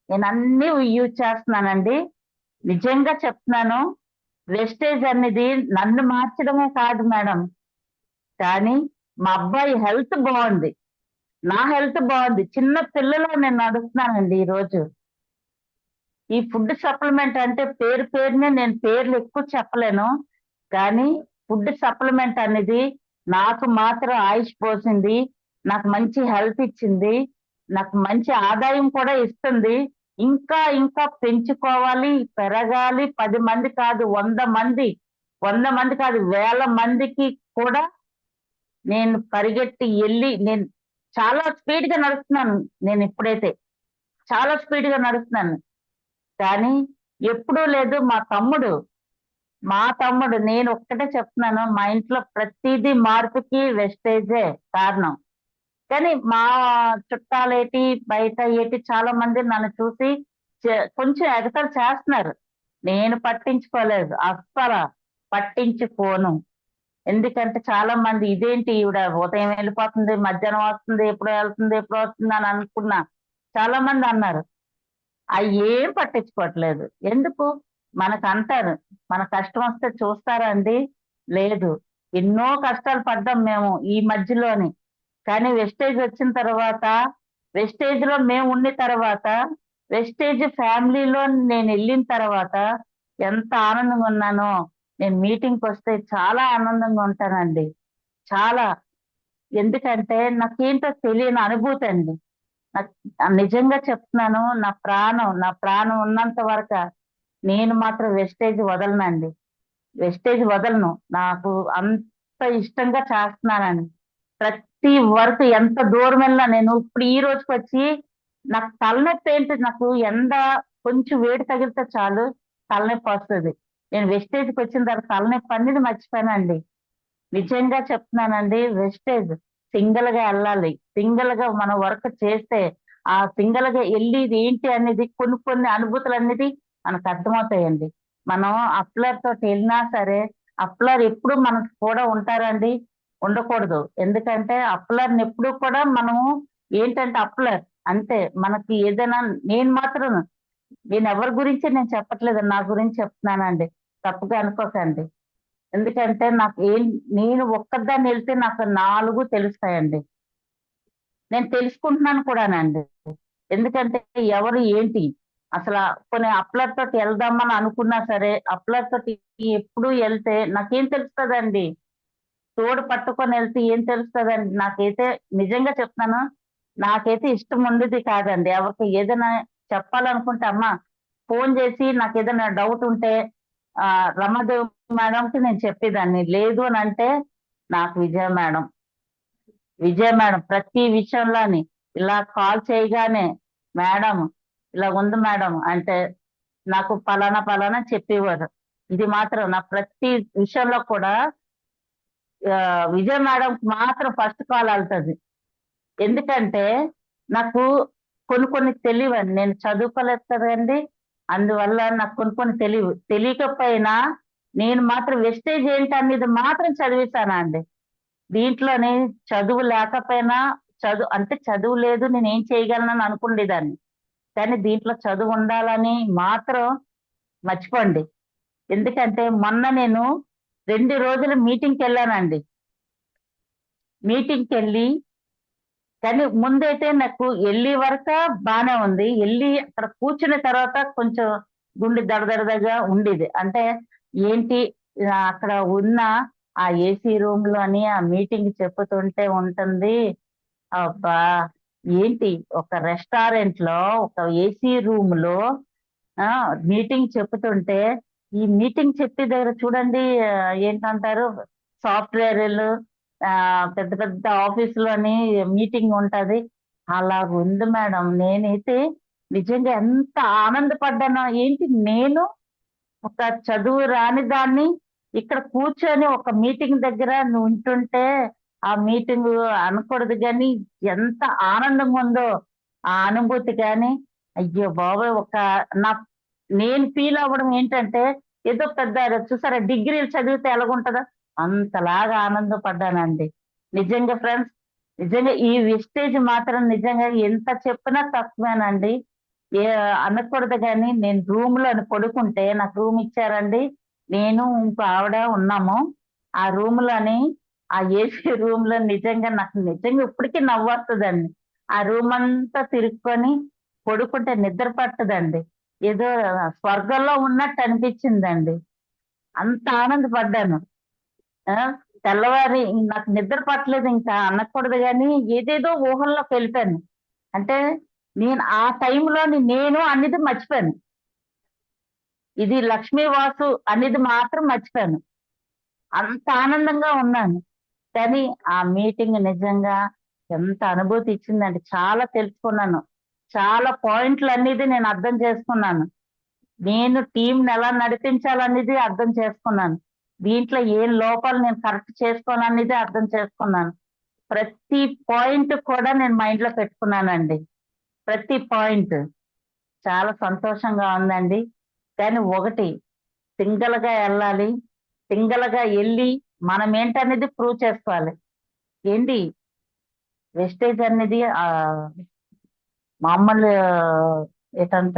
నేను అన్ని యూజ్ చేస్తున్నానండి. నిజంగా చెప్తున్నాను, వెస్టేజ్ అనేది నన్ను మార్చడమే కాదు మేడం, కానీ మా అబ్బాయి హెల్త్ బాగుంది, నా హెల్త్ బాగుంది. చిన్న పిల్లలో నేను నడుస్తున్నానండి ఈ రోజు. ఈ ఫుడ్ సప్లిమెంట్ అంటే పేరునే నేను పేర్లు ఎక్కువ చెప్పలేను. కానీ ఫుడ్ సప్లిమెంట్ అనేది నాకు మాత్రం ఆయుష్ పోసింది, నాకు మంచి హెల్త్ ఇచ్చింది, నాకు మంచి ఆదాయం కూడా ఇస్తుంది. ఇంకా పెంచుకోవాలి, పెరగాలి. 10 మంది కాదు, 100 మంది కాదు, 1000 మందికి కూడా నేను పరిగెట్టి వెళ్ళి, నేను చాలా స్పీడ్ గా నడుస్తున్నాను. నేను ఇప్పుడైతే చాలా స్పీడ్ గా నడుస్తున్నాను. కానీ ఎప్పుడూ లేదు మా తమ్ముడు నేను ఒక్కటే చెప్తున్నాను, మా ఇంట్లో ప్రతిదీ మార్పుకి వెస్టేజే కారణం. కానీ మా చుట్టాలేటి బయట ఏటి చాలా మంది నన్ను చూసి కొంచెం ఎగతాళి చేస్తున్నారు. నేను పట్టించుకోలేదు, అస్సలు పట్టించుకోను. ఎందుకంటే చాలా మంది ఇదేంటి ఈవిడ ఉదయం వెళ్ళిపోతుంది, మధ్యాహ్నం వస్తుంది, ఎప్పుడు వెళ్తుంది, ఎప్పుడు వస్తుంది అని అనుకున్నా. చాలా మంది అన్నారు. అవి ఏం పట్టించుకోవట్లేదు. ఎందుకు? మనకు అంటారు, మన కష్టం వస్తే చూస్తారా అండి? లేదు. ఎన్నో కష్టాలు పడ్డాం మేము ఈ మధ్యలోని. కానీ వెస్టేజ్ వచ్చిన తర్వాత, వెస్టేజ్ లో మేము ఉండిన తర్వాత, వెస్టేజ్ ఫ్యామిలీలో నేను వెళ్ళిన తర్వాత ఎంత ఆనందంగా ఉన్నానో. నేను మీటింగ్కి వస్తే చాలా ఆనందంగా ఉంటానండి. చాలా. ఎందుకంటే నాకేంటో తెలియని అనుభూతి అండి. నాకు నిజంగా చెప్తున్నాను, నా ప్రాణం ఉన్నంత వరకు నేను మాత్రం వెస్టేజ్ వదలనండి. వెస్టేజ్ వదలను. నాకు అంత ఇష్టంగా చేస్తున్నానండి. ప్రతి వర్క్ ఎంత దూరం వెళ్ళినా, నేను ఇప్పుడు ఈ రోజుకి వచ్చి నాకు తలనొప్పి ఏంటి, నాకు ఎండ కొంచెం వేడి తగిలితే చాలు తలనొప్పి వస్తుంది. నేను వెస్టేజ్కి వచ్చిన తర్వాత తలనొప్పి అనేది మర్చిపోయానండి. నిజంగా చెప్తున్నానండి. వెస్టేజ్ సింగిల్ గా వెళ్ళాలి. సింగిల్ గా మనం వర్క్ చేస్తే ఆ సింగిల్ గా వెళ్ళేది ఏంటి అనేది కొన్ని అనుభూతులు అనేది మనకు అర్థమవుతాయండి. మనం అప్లర్ తోటి వెళ్ళినా సరే, అప్లర్ ఎప్పుడు మనకు కూడా ఉంటారండి? ఉండకూడదు. ఎందుకంటే అప్లర్ని ఎప్పుడు కూడా మనము ఏంటంటే అప్లర్ అంతే. మనకి ఏదైనా నేను ఎవరి గురించి నేను చెప్పట్లేదు, నా గురించి చెప్తున్నానండి. తప్పుగా అనుకోకండి. ఎందుకంటే నేను ఒక్కదాన్ని వెళ్తే నాకు 4 తెలుస్తాయండి. నేను తెలుసుకుంటున్నాను కూడానండి. ఎందుకంటే ఎవరు ఏంటి అసలు కొన్ని అప్లర్ తోటి వెళ్దామని అనుకున్నా సరే, అప్లర్ తోటి ఎప్పుడు వెళ్తే నాకేం తెలుస్తుందండి? తోడు పట్టుకొని వెళ్తే ఏం తెలుస్తుందండి? నాకైతే నిజంగా చెప్తున్నాను, నాకైతే ఇష్టం ఉండేది కాదండి. ఎవరికి ఏదైనా చెప్పాలనుకుంటే అమ్మా ఫోన్ చేసి నాకు ఏదైనా డౌట్ ఉంటే రమాదేవి మేడంకి నేను చెప్పేదాన్ని. లేదు అని అంటే నాకు విజయ మేడం ప్రతి విషయంలోని ఇలా కాల్ చేయగానే, మేడం ఇలా ఉంది మేడం అంటే నాకు పలానా చెప్పేవారు. ఇది మాత్రం నా ప్రతి విషయంలో కూడా విజయ మేడంకి మాత్రం ఫస్ట్ కాల్ వెళ్తుంది. ఎందుకంటే నాకు కొన్ని తెలియవండి. నేను చదువుకోలేదు కదండి. అందువల్ల నాకు కొన్ని తెలియకపోయినా నేను మాత్రం వెస్టేజ్ ఏంటి అనేది మాత్రం చదివేశానండి. దీంట్లోని చదువు లేకపోయినా, చదువు లేదు నేను ఏం చేయగలనని అనుకునేదాన్ని. కానీ దీంట్లో చదువు ఉండాలని మాత్రం మర్చిపోండి. ఎందుకంటే మొన్న నేను 2 రోజులు మీటింగ్కి వెళ్ళానండి. మీటింగ్కి వెళ్ళి కానీ ముందైతే నాకు వెళ్ళే వరకు బాగానే ఉంది. వెళ్ళి అక్కడ కూర్చున్న తర్వాత కొంచెం గుండె దడదడగా ఉండేది. అంటే ఏంటి అక్కడ ఉన్న ఆ ఏసీ రూమ్ లోని ఆ మీటింగ్ చెప్పుతుంటే ఉంటుంది. అబ్బా ఏంటి ఒక రెస్టారెంట్ లో ఒక ఏసీ రూమ్ లో మీటింగ్ చెప్పుతుంటే, ఈ మీటింగ్ చెప్పే దగ్గర చూడండి ఏంటంటారు సాఫ్ట్వేర్లు పెద్ద పెద్ద ఆఫీసులోని మీటింగ్ ఉంటది. అలా ఉంది మేడం. నేనైతే నిజంగా ఎంత ఆనందపడ్డానో. ఏంటి నేను ఒక చదువు రాని దాన్ని ఇక్కడ కూర్చొని ఒక మీటింగ్ దగ్గర నువ్వు ఉంటుంటే ఆ మీటింగ్ అనకూడదు కానీ ఎంత ఆనందంగా ఉందో ఆ అనుభూతి. కానీ అయ్యో బాబోయ్, నేను ఫీల్ అవ్వడం ఏంటంటే ఏదో పెద్ద చూసారా డిగ్రీలు చదివితే ఎలాగుంటుందో అంతలాగా ఆనందపడ్డానండి. నిజంగా ఫ్రెండ్స్, నిజంగా ఈ వెస్టేజ్ మాత్రం నిజంగా ఎంత చెప్పినా తక్కువేనండి. అనకూడదు కానీ నేను రూమ్ లో పడుకుంటే, నాకు రూమ్ ఇచ్చారండి, నేను ఇంకో ఆవిడ ఉన్నాము. ఆ రూమ్ లోని ఆ ఏసీ రూమ్ లో నాకు నిజంగా ఇప్పటికీ నవ్వు వస్తుందండి. ఆ రూమ్ అంతా తిరుక్కొని పడుకుంటే నిద్ర పట్టదండి. ఏదో స్వర్గంలో ఉన్నట్టు అనిపించిందండి. అంత ఆనందపడ్డాను. తెల్లవారి నాకు నిద్ర పట్టలేదు, ఇంకా అనకూడదు కానీ ఏదేదో ఊహల్లోకి వెళ్ళిపోయాను. అంటే నేను ఆ టైంలో నేను అనేది మర్చిపోయాను. ఇది లక్ష్మీవాసు అనేది మాత్రం మర్చిపోయాను. అంత ఆనందంగా ఉన్నాను. కానీ ఆ మీటింగ్ నిజంగా ఎంత అనుభూతి ఇచ్చిందంటే చాలా తెలుసుకున్నాను. చాలా పాయింట్లు అనేది నేను అర్థం చేసుకున్నాను. నేను టీంని ఎలా నడిపించాలనేది అర్థం చేసుకున్నాను. దీంట్లో ఏం లోపాలు నేను కరెక్ట్ చేసుకోవాలనేది అర్థం చేసుకున్నాను. ప్రతి పాయింట్ కూడా నేను మైండ్ లో పెట్టుకున్నానండి. ప్రతి పాయింట్ చాలా సంతోషంగా ఉందండి. కానీ ఒకటి సింగిల్ గా వెళ్ళాలి. సింగిల్ గా వెళ్ళి మనం ఏంటనేది ప్రూవ్ చేసుకోవాలి. ఏంటి వెస్టేజ్ అనేది మామూలు ఏంటంట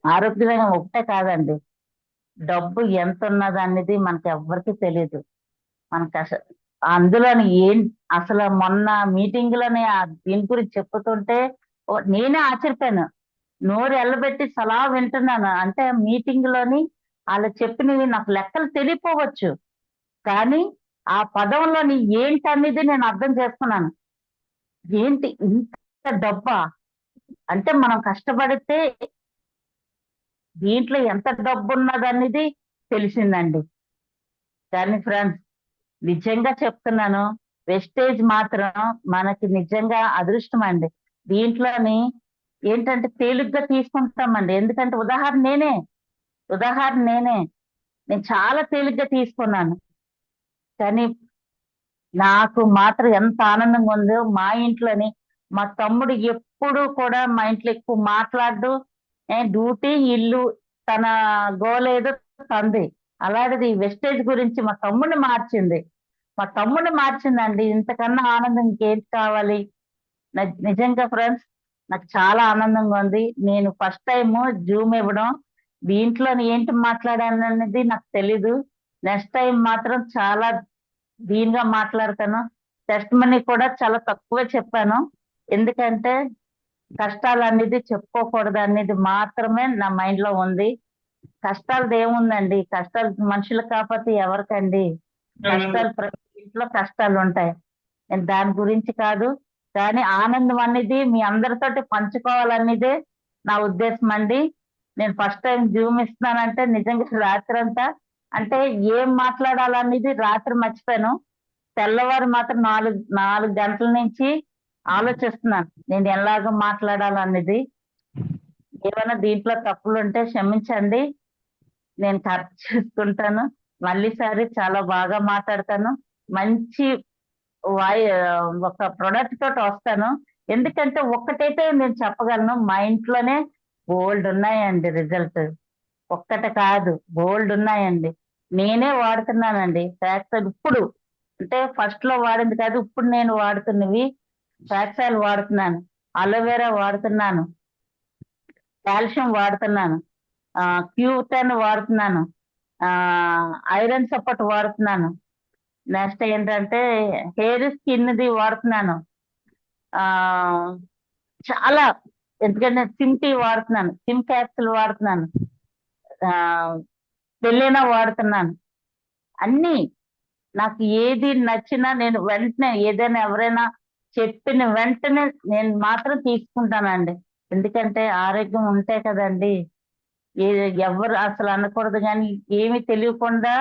ఆరోగ్యమైన ఒకటే కాదండి. డబ్బు ఎంత ఉన్నది అనేది మనకి ఎవ్వరికి తెలియదు. మనకి అందులోని అసలు మొన్న మీటింగ్ లోనే దీని గురించి చెప్పుతుంటే నేనే ఆశ్చర్యపోయాను. నోరు ఎల్లబెట్టి సలా వింటున్నాను. అంటే మీటింగ్ లోని వాళ్ళు చెప్పినవి నాకు లెక్కలు తెలియపోవచ్చు, కానీ ఆ పదంలోని ఏంటి అనేది నేను అర్థం చేసుకున్నాను. ఏంటి ఇంత డబ్బా అంటే మనం కష్టపడితే దీంట్లో ఎంత డబ్బు ఉన్నదనేది తెలిసిందండి. కానీ ఫ్రెండ్స్, నిజంగా చెప్తున్నాను, వెస్టేజ్ మాత్రం మనకి నిజంగా అదృష్టం అండి. దీంట్లోని ఏంటంటే తేలిగ్గా తీసుకుంటామండి. ఎందుకంటే ఉదాహరణ నేనే నేను చాలా తేలిగ్గా తీసుకున్నాను. కానీ నాకు మాత్రం ఎంత ఆనందంగా ఉందో మా ఇంట్లోని మా తమ్ముడు ఎప్పుడు కూడా మా ఇంట్లో ఎక్కువ మాట్లాడు, డ్యూటీ ఇల్లు తన గోల్ ఏదో తంది. అలాంటిది వెస్టేజ్ గురించి మా తమ్ముడిని మార్చిందండి. ఇంతకన్నా ఆనందం ఇంకేంటి కావాలి? నిజంగా ఫ్రెండ్స్, నాకు చాలా ఆనందంగా ఉంది. నేను ఫస్ట్ టైం జూమ్ ఇవ్వడం, దీంట్లో ఏంటి మాట్లాడాను అనేది నాకు తెలీదు. నెక్స్ట్ టైం మాత్రం చాలా దీనిగా మాట్లాడతాను. టెస్ట్ మనీ కూడా చాలా తక్కువే చెప్పాను. ఎందుకంటే కష్టాలు అనేది చెప్పుకోకూడదు అనేది మాత్రమే నా మైండ్ లో ఉంది. కష్టాలది ఏముందండి, కష్టాలు మనుషులు కాకపోతే ఎవరికండి? కష్టాలు ప్రతి ఇంట్లో కష్టాలు ఉంటాయి. నేను దాని గురించి కాదు, కానీ ఆనందం అనేది మీ అందరితోటి పంచుకోవాలనేదే నా ఉద్దేశం అండి. నేను ఫస్ట్ టైం జూమ్ ఇస్తున్నానంటే నిజంగా రాత్రి అంతా అంటే ఏం మాట్లాడాలనేది రాత్రి మర్చిపోయాను. తెల్లవారు మాత్రం 4 గంటల నుంచి ఆలోచిస్తున్నాను నేను ఎలాగ మాట్లాడాలనేది. ఏమైనా దీంట్లో తప్పులు ఉంటే క్షమించండి, నేను కరెక్ట్ చేసుకుంటాను. మళ్ళీసారి చాలా బాగా మాట్లాడతాను. మంచి ఒక ప్రొడక్ట్ తోటి వస్తాను. ఎందుకంటే ఒక్కటైతే నేను చెప్పగలను, మా ఇంట్లోనే బోల్డ్ ఉన్నాయండి రిజల్ట్. ఒక్కటి కాదు, బోల్డ్ ఉన్నాయండి. నేనే వాడుతున్నానండి ఫ్యాక్సల్. ఇప్పుడు అంటే ఫస్ట్ లో వాడింది కాదు, ఇప్పుడు నేను వాడుతున్నవి ఫ్యాక్సల్ వాడుతున్నాను, అలోవెరా వాడుతున్నాను, కాల్షియం వాడుతున్నాను, Q10 వాడుతున్నాను, ఐరన్ సపోర్ట్ వాడుతున్నాను. నెక్స్ట్ ఏంటంటే హెయిర్ స్కిన్ది వాడుతున్నాను. చాలా, ఎందుకంటే సిమ్ టీ వాడుతున్నాను, సిమ్ క్యాప్సుల్ వాడుతున్నాను, పెళ్ళైనా వాడుతున్నాను. అన్నీ నాకు ఏది నచ్చినా నేను వెంటనే ఏదైనా ఎవరైనా చెప్పిన వెంటనే నేను మాత్రం తీసుకుంటానండి. ఎందుకంటే ఆరోగ్యం ఉంటే కదండి ఎవరు అసలు అనకూడదు, కానీ ఏమి తెలియకుండా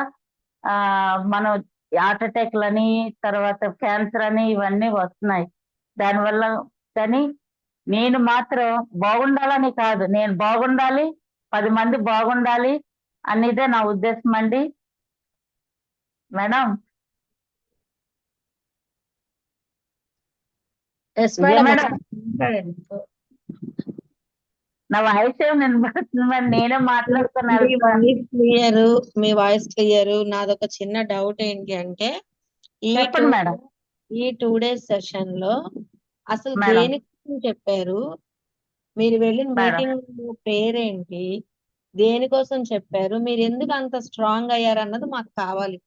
మనం హార్ట్ అటాక్లని, తర్వాత క్యాన్సర్ అని ఇవన్నీ వస్తున్నాయి దానివల్ల. కానీ నేను మాత్రం బాగుండాలని కాదు, నేను బాగుండాలి, 10 మంది బాగుండాలి అనేదే నా ఉద్దేశం అండి. మేడం ఎస్ విజయ మేడం. మేడం, నా వాయిస్ ఏమి వినపడుతుంది మరి? నేనే మాట్లాడుతున్నాను. క్లియర్, మీ వాయిస్ క్లియర్. నాదొక చిన్న డౌట్ ఏంటి అంటే చెప్పండి మేడం. ఈ 2 days సెషన్ లో అసలు మేడం. దేని గురించి చెప్పారు? మీరు వెళ్ళిన మేడం. మీటింగ్ పేరేంటి? దేనికోసం చెప్పారు? మీరు ఎందుకు అంత స్ట్రాంగ్ అయ్యారు అన్నది మాకు కావాలి.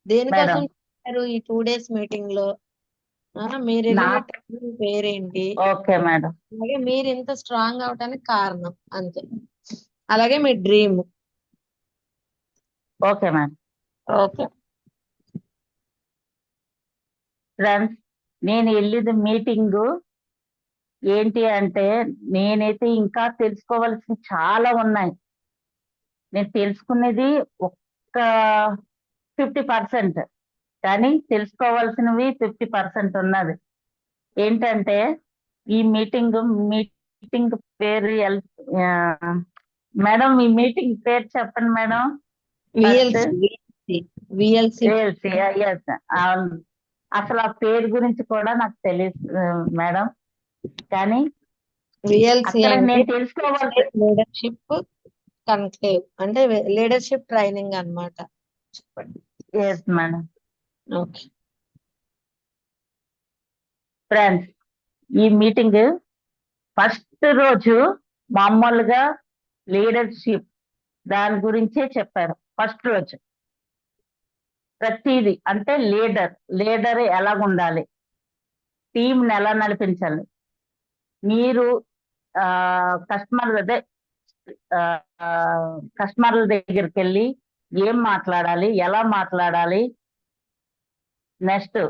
దేనికోసం చెప్పారు ఈ 2 days మీటింగ్ లో? మీరు వెళ్ళిన ట్రైనింగ్ పేరేంటి? Okay madam. అలాగే మీరు ఇంత స్ట్రాంగ్ అవడానికి కారణం అంతే. అలాగే మీ dream. Okay madam. Okay friends, నేను వెళ్ళేది మీటింగ్ ఏంటి అంటే, నేనైతే ఇంకా తెలుసుకోవాల్సిన చాలా ఉన్నాయి. నేను తెలుసుకునేది ఒక్క 50%, కానీ తెలుసుకోవాల్సినవి 50% ఉన్నది. ఏంటంటే ఈ మీటింగ్ పేరు మేడం, ఈ మీటింగ్ పేరు చెప్పండి మేడం. అసలు ఆ పేరు గురించి కూడా నాకు తెలియదు మేడం, కానీ VLC నేను తెలుసుకోవాలి. లీడర్షిప్ కన్క్లేవ్ అంటే లీడర్షిప్ ట్రైనింగ్ అన్నమాట. చెప్పండి. Yes madam. ఓకే. ఫ్రెండ్స్, ఈ మీటింగ్ ఫస్ట్ రోజు మామూలుగా లీడర్షిప్ దాని గురించే చెప్పారు. ఫస్ట్ రోజు ప్రతిదీ అంటే లీడర్ ఎలాగుండాలి, టీంని ఎలా నడిపించాలి, మీరు కస్టమర్ల దగ్గరికి వెళ్ళి ఏం మాట్లాడాలి, ఎలా మాట్లాడాలి, నెక్స్ట్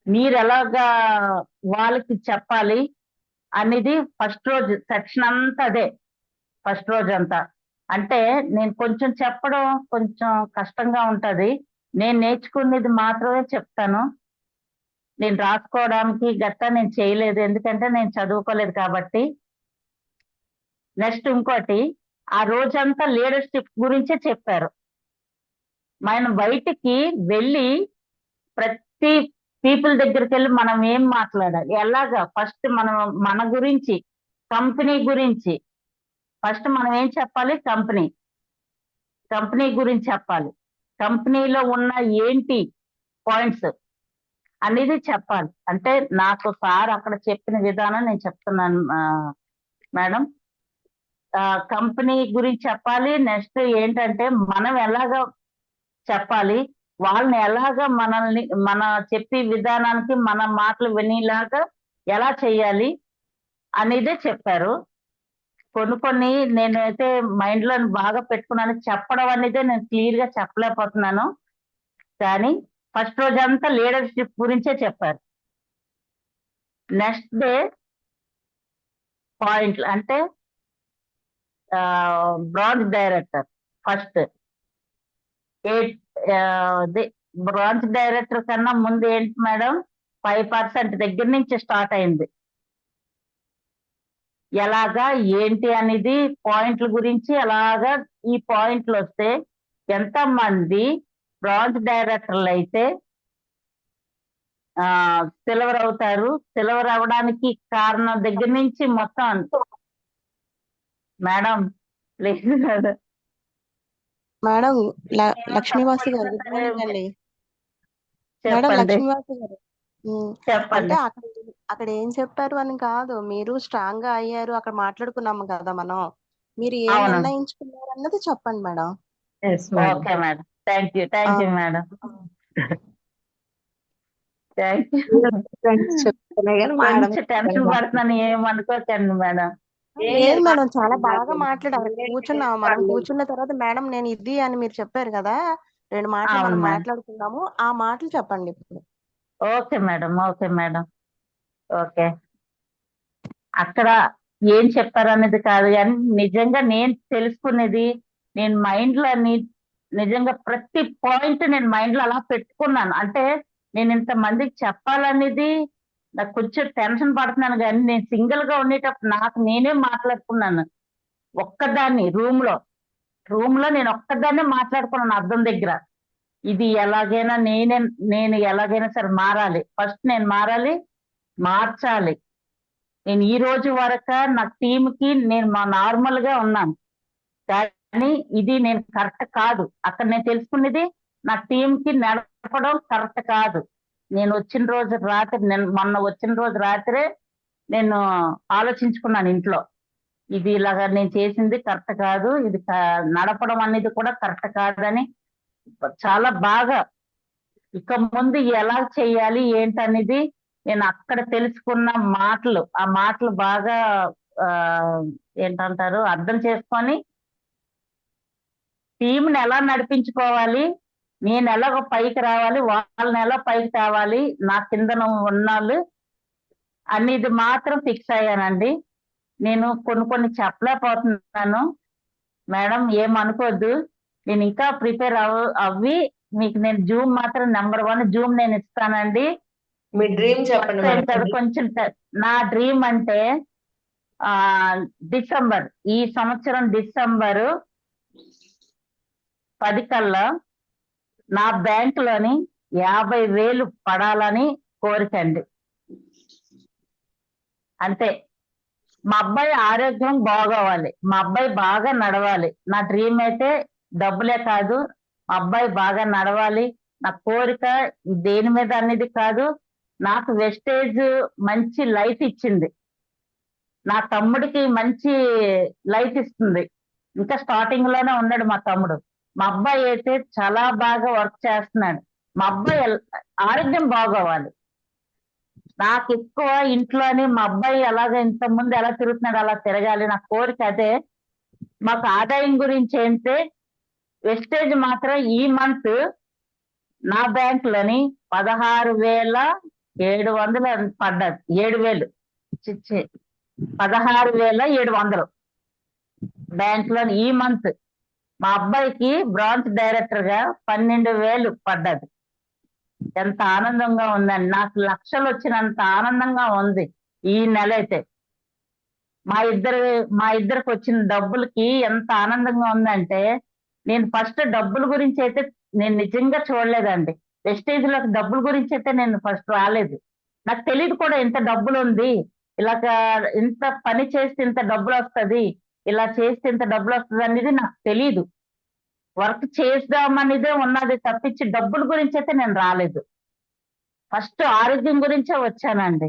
మీరు ఎలాగా వాళ్ళకి చెప్పాలి అనేది ఫస్ట్ రోజు సెక్షన్ అంతా అదే. ఫస్ట్ రోజు అంతా అంటే నేను కొంచెం చెప్పడం కొంచెం కష్టంగా ఉంటది. నేను నేర్చుకునేది మాత్రమే చెప్తాను. నేను రాసుకోవడానికి గట్టా నేను చేయలేదు, ఎందుకంటే నేను చదువుకోలేదు కాబట్టి. నెక్స్ట్ ఇంకోటి, ఆ రోజంతా లీడర్షిప్ గురించే చెప్పారు. మనం బయటికి వెళ్ళి ప్రతి పీపుల్ దగ్గరికి వెళ్ళి మనం ఏం మాట్లాడాలి, ఎలాగా ఫస్ట్ మనం మన గురించి, కంపెనీ గురించి ఫస్ట్ మనం ఏం చెప్పాలి, కంపెనీ గురించి చెప్పాలి. కంపెనీలో ఉన్న ఏంటి పాయింట్స్ అనేది చెప్పాలి. అంటే నాకు సార్ అక్కడ చెప్పిన విధానం నేను చెప్తున్నాను మేడం. కంపెనీ గురించి చెప్పాలి. నెక్స్ట్ ఏంటంటే మనం ఎలాగా చెప్పాలి, వాళ్ళని ఎలాగా మన చెప్పే విధానానికి మన మాటలు వినేలాగా ఎలా చేయాలి అనేదే చెప్పారు. కొన్ని నేనైతే మైండ్ లో బాగా పెట్టుకున్నాను. చెప్పడం అనేదే నేను క్లియర్ గా చెప్పలేకపోతున్నాను. కానీ ఫస్ట్ రోజంతా లీడర్షిప్ గురించే చెప్పారు. నెక్స్ట్ డే పాయింట్లు అంటే branch director first branch director కన్నా ముందు ఏంటి మేడం, 5% దగ్గర నుంచి స్టార్ట్ అయింది. ఎలాగా ఏంటి అనేది పాయింట్ల గురించి, అలాగా ఈ పాయింట్లు వస్తే ఎంతమంది బ్రాంచ్ డైరెక్టర్లు అయితే సిల్వర్ అవుతారు, సిల్వర్ అవడానికి కారణం దగ్గర నుంచి మొత్తం madam please madam. Madam Lakshmivasu గారు, గుడ్ మార్నింగ్ అండి. మేడం చెప్పండి లక్ష్మీవాసు గారు, చెప్పండి. అంటే అక్కడ ఏం చెప్పారు అని కాదు, మీరు స్ట్రాంగ్ గా అయ్యారు అక్కడ మాట్లాడుకున్నాము కదా మనం. మీరు ఏం అవును. నిర్ణయించుకున్నారు అన్నది చెప్పండి madam. Okay madam, thank you madam, thank you. Friends చెప్తున్నా కానీ మేడం కొంచెం టెన్షన్ పడుతున్నాను, ఏమనుకోకండి మేడం. లేదు మేడం, చాలా బాగా మాట్లాడారు. మనం కూర్చున్న తర్వాత మేడం నేను ఇది అని మీరు చెప్పారు కదా, 2 మాటలు అవును మనం మేడం. మాట్లాడుకుందాము. ఆ మాటలు చెప్పండి ఇప్పుడు. Okay madam, okay. అక్కడ ఏం చెప్పారనేది కాదు కానీ నిజంగా నేను తెలుసుకునేది, నేను మైండ్ లో నిజంగా ప్రతి పాయింట్ నేను మైండ్ లో అలా పెట్టుకున్నాను. అంటే నేను ఇంతమందికి చెప్పాలనేది నాకు కొంచెం టెన్షన్ పడుతున్నాను, కానీ నేను సింగిల్ గా ఉండేటప్పుడు నాకు నేనే మాట్లాడుకున్నాను. ఒక్కదాన్ని రూమ్ లో నేను ఒక్కదాన్నే మాట్లాడుకున్నాను అద్దం దగ్గర. ఇది ఎలాగైనా నేను ఎలాగైనా సరే మారాలి, ఫస్ట్ నేను మార్చాలి. నేను ఈ రోజు వరకు నా టీంకి నేను నార్మల్ గా ఉన్నాను, కానీ ఇది నేను కరెక్ట్ కాదు. అక్కడ నేను తెలుసుకునేది నా టీంకి నడపడం కరెక్ట్ కాదు. నేను వచ్చిన రోజు రాత్రి, మొన్న వచ్చిన రోజు రాత్రే నేను ఆలోచించుకున్నాను ఇంట్లో, ఇది ఇలాగా నేను చేసింది కరెక్ట్ కాదు, ఇది నడపడం అనేది కూడా కరెక్ట్ కాదని చాలా బాగా ఇక ముందు ఎలా చేయాలి ఏంటనేది నేను అక్కడ తెలుసుకున్న మాటలు, ఆ మాటలు బాగా ఏంటంటారు అర్థం చేసుకొని టీంని ఎలా నడిపించుకోవాలి, నేను ఎలా పైకి రావాలి, వాళ్ళని ఎలా పైకి తేవాలి, నా కింద ఉన్నాళ్ళు అనేది మాత్రం ఫిక్స్ అయ్యానండి. నేను కొన్ని చెప్పలేకపోతున్నాను మేడం, ఏమనుకోద్దు. నేను ఇంకా ప్రిపేర్ అవ్వి మీకు నేను జూమ్ మాత్రం నెంబర్ 1 జూమ్ నేను ఇస్తానండి. మీ డ్రీమ్ చెప్పండి మేడం. కొంచెం నా డ్రీమ్ అంటే డిసెంబర్, ఈ సంవత్సరం డిసెంబరు 10 కల్లా నా బ్యాంకులోని 50,000 పడాలని కోరికండి. అంతే. మా అబ్బాయి ఆరోగ్యం బాగోవాలి, మా అబ్బాయి బాగా నడవాలి. నా డ్రీమ్ అయితే డబ్బులే కాదు, మా అబ్బాయి బాగా నడవాలి. నా కోరిక దేని మీద అనేది కాదు. నాకు వెస్టేజ్ మంచి లైఫ్ ఇచ్చింది, నా తమ్ముడికి మంచి లైఫ్ ఇస్తుంది. ఇంకా స్టార్టింగ్ లోనే ఉన్నాడు మా తమ్ముడు. మా అబ్బాయి అయితే చాలా బాగా వర్క్ చేస్తున్నాడు. మా అబ్బాయి ఆరోగ్యం బాగోవాలి. నాకు ఎక్కువ ఇంట్లోని మా అబ్బాయి అలాగే ఇంత ముందు ఎలా తిరుగుతున్నాడు అలా తిరగాలి, నా కోరిక అదే. మాకు ఆదాయం గురించి ఏంటంటే వెస్టేజ్ మాత్రం ఈ మంత్ నా బ్యాంక్ లోని 16,700 పడ్డది. 7,000 16,700 బ్యాంక్ లో ఈ మంత్. మా అబ్బాయికి బ్రాంచ్ డైరెక్టర్ గా 12,000 పడ్డది. ఎంత ఆనందంగా ఉందండి, నాకు లక్షలు వచ్చినంత ఆనందంగా ఉంది ఈ నెల అయితే. మా ఇద్దరికి వచ్చిన డబ్బులకి ఎంత ఆనందంగా ఉందంటే, నేను ఫస్ట్ డబ్బుల గురించి అయితే నేను నిజంగా చూడలేదండి. వెస్టేజ్ లోకి డబ్బుల గురించి అయితే నేను ఫస్ట్ రాలేదు. నాకు తెలియదు కూడా ఇంత డబ్బులు ఉంది, ఇలాగ ఇంత పని చేస్తే ఇంత డబ్బులు వస్తుంది, ఇలా చేస్తే ఇంత డబ్బులు వస్తుంది అనేది నాకు తెలియదు. వర్క్ చేద్దామనేదే ఉన్నది తప్పించి డబ్బుల గురించి అయితే నేను రాలేదు. ఫస్ట్ ఆరోగ్యం గురించే వచ్చానండి.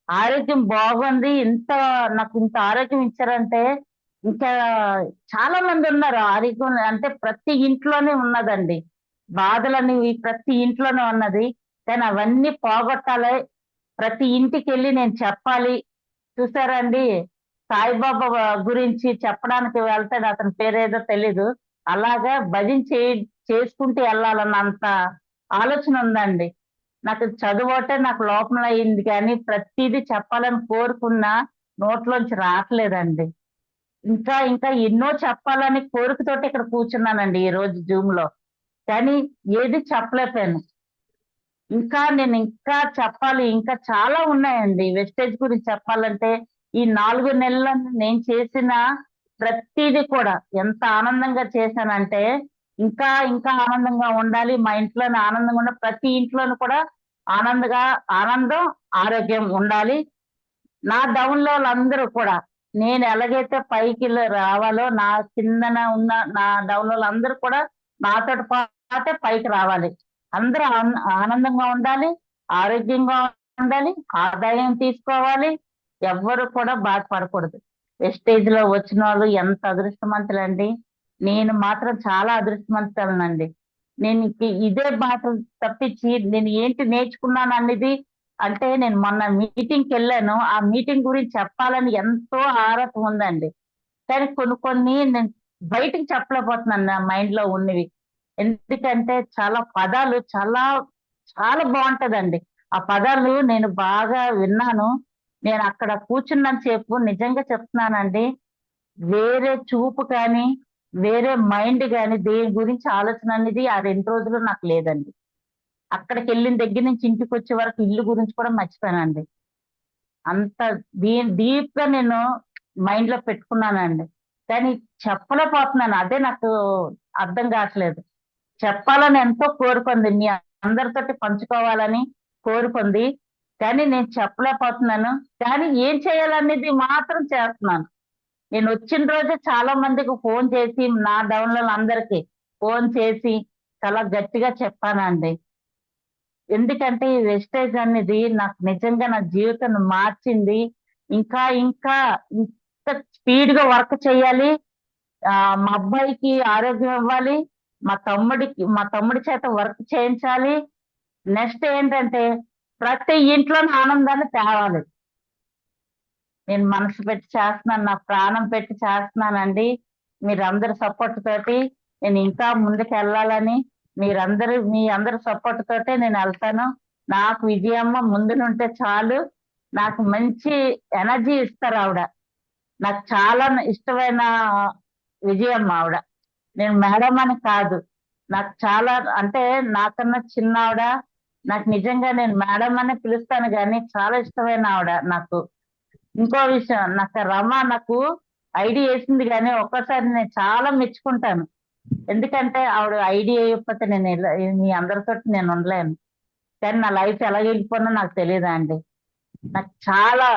ఆరోగ్యం బాగుంది, నాకు ఇంత ఆరోగ్యం ఇచ్చారంటే ఇంకా చాలా మంది ఉన్నారు. ఆరోగ్యం అంటే ప్రతి ఇంట్లోనే ఉన్నదండి, బాధలనేవి ప్రతి ఇంట్లోనే ఉన్నది. కానీ అవన్నీ పోగొట్టాలి, ప్రతి ఇంటికి వెళ్ళి నేను చెప్పాలి. చూసారండి, సాయిబాబా గురించి చెప్పడానికి వెళ్తాడు, అతని పేరేదో తెలీదు, అలాగా భజన చేసుకుంటూ వెళ్ళాలన్నంత ఆలోచన ఉందండి. నాకు చదువుటే నాకు లోపల అయింది, కానీ ప్రతిదీ చెప్పాలని కోరుకున్నా నోట్లోంచి రావట్లేదండి. ఇంకా ఇంకా ఎన్నో చెప్పాలని కోరికతోటి ఇక్కడ కూర్చున్నానండి ఈ రోజు జూమ్ లో, కానీ ఏది చెప్పలేకపోయాను. నేను ఇంకా చెప్పాలి, ఇంకా చాలా ఉన్నాయండి వెస్టేజ్ గురించి చెప్పాలంటే. ఈ 4 నెలలను నేను చేసిన ప్రతిదీ కూడా ఎంత ఆనందంగా చేశానంటే, ఇంకా ఇంకా ఆనందంగా ఉండాలి. మా ఇంట్లోనే ఆనందంగా ఉండాలి, ప్రతి ఇంట్లోనూ కూడా ఆనందం ఆరోగ్యం ఉండాలి. నా డౌన్ లో అందరూ కూడా నేను ఎలాగైతే పైకి రావాలో, నా కిందన ఉన్న నా డౌన్ లో అందరూ కూడా నాతో పాటే పైకి రావాలి. అందరూ ఆనందంగా ఉండాలి, ఆరోగ్యంగా ఉండాలి, ఆదాయం తీసుకోవాలి, ఎవ్వరు కూడా బాధపడకూడదు. వెస్టేజ్ లో వచ్చిన వాళ్ళు ఎంత అదృష్టవంతులండి. నేను మాత్రం చాలా అదృష్టవంతులనండి. నేను ఇదే బాధ తప్పించి నేను ఏంటి నేర్చుకున్నాను అనేది అంటే, నేను మొన్న మీటింగ్కి వెళ్ళాను, ఆ మీటింగ్ గురించి చెప్పాలని ఎంతో ఆరాటం ఉందండి. కానీ కొన్ని నేను బయటికి చెప్పలేకపోతున్నాను నా మైండ్ లో ఉన్నవి. ఎందుకంటే చాలా పదాలు చాలా చాలా బాగుంటదండి. ఆ పదాలు నేను బాగా విన్నాను. నేను అక్కడ కూర్చున్నంత సేపు నిజంగా చెప్తున్నానండి, వేరే చూపు కానీ వేరే మైండ్ కానీ దేని గురించి ఆలోచన అనేది ఆ 2 రోజులు నాకు లేదండి. అక్కడికి వెళ్ళిన దగ్గర నుంచి ఇంటికి వచ్చే వరకు ఇల్లు గురించి కూడా మర్చిపోయానండి. అంత డీప్ గా నేను మైండ్ లో పెట్టుకున్నానండి. కానీ చెప్పలేకపోతున్నాను, అదే నాకు అర్థం కావట్లేదు. చెప్పాలని ఎంతో కోరుకుంది, మీ అందరితోటి పంచుకోవాలని కోరుకుంది, కానీ నేను చెప్పలేకపోతున్నాను. కానీ ఏం చేయాలనేది మాత్రం చేస్తున్నాను. నేను వచ్చిన రోజే చాలా మందికి ఫోన్ చేసి, నా డౌన్లో అందరికి ఫోన్ చేసి చాలా గట్టిగా చెప్పానండి. ఎందుకంటే ఈ వెస్టేజ్ అనేది నాకు నిజంగా నా జీవితాన్ని మార్చింది. ఇంకా ఇంకా ఇంత స్పీడ్ గా వర్క్ చేయాలి, మా అబ్బాయికి ఆరోగ్యం ఇవ్వాలి, మా తమ్ముడి చేత వర్క్ చేయించాలి. నెక్స్ట్ ఏంటంటే ప్రతి ఇంట్లోని ఆనందాన్ని తేవాలి. నేను మనసు పెట్టి చేస్తున్నాను, నా ప్రాణం పెట్టి చేస్తున్నానండి. మీరందరి సపోర్ట్ తోటి నేను ఇంకా ముందుకు వెళ్ళాలని, మీ అందరి సపోర్ట్ తోటే నేను వెళ్తాను. నాకు విజయమ్మ ముందునుంటే చాలు, నాకు మంచి ఎనర్జీ ఇస్తారు ఆవిడ. నాకు చాలా ఇష్టమైన విజయమ్మ ఆవిడ. నేను మేడం అని కాదు, నాకు చాలా అంటే నాకన్నా చిన్న ఆవిడ. నాకు నిజంగా నేను మేడం అని పిలుస్తాను, కానీ చాలా ఇష్టమైన ఆవిడ నాకు. ఇంకో విషయం, నాకు ఐడి వేసింది, కానీ ఒక్కసారి నేను చాలా మెచ్చుకుంటాను. ఎందుకంటే ఆవిడ ఐడి వేయకపోతే మీ అందరితో నేను ఉండలేను. కానీ నా లైఫ్ ఎలా వెళ్ళిపోయినా నాకు తెలియదా అండి. నాకు చాలా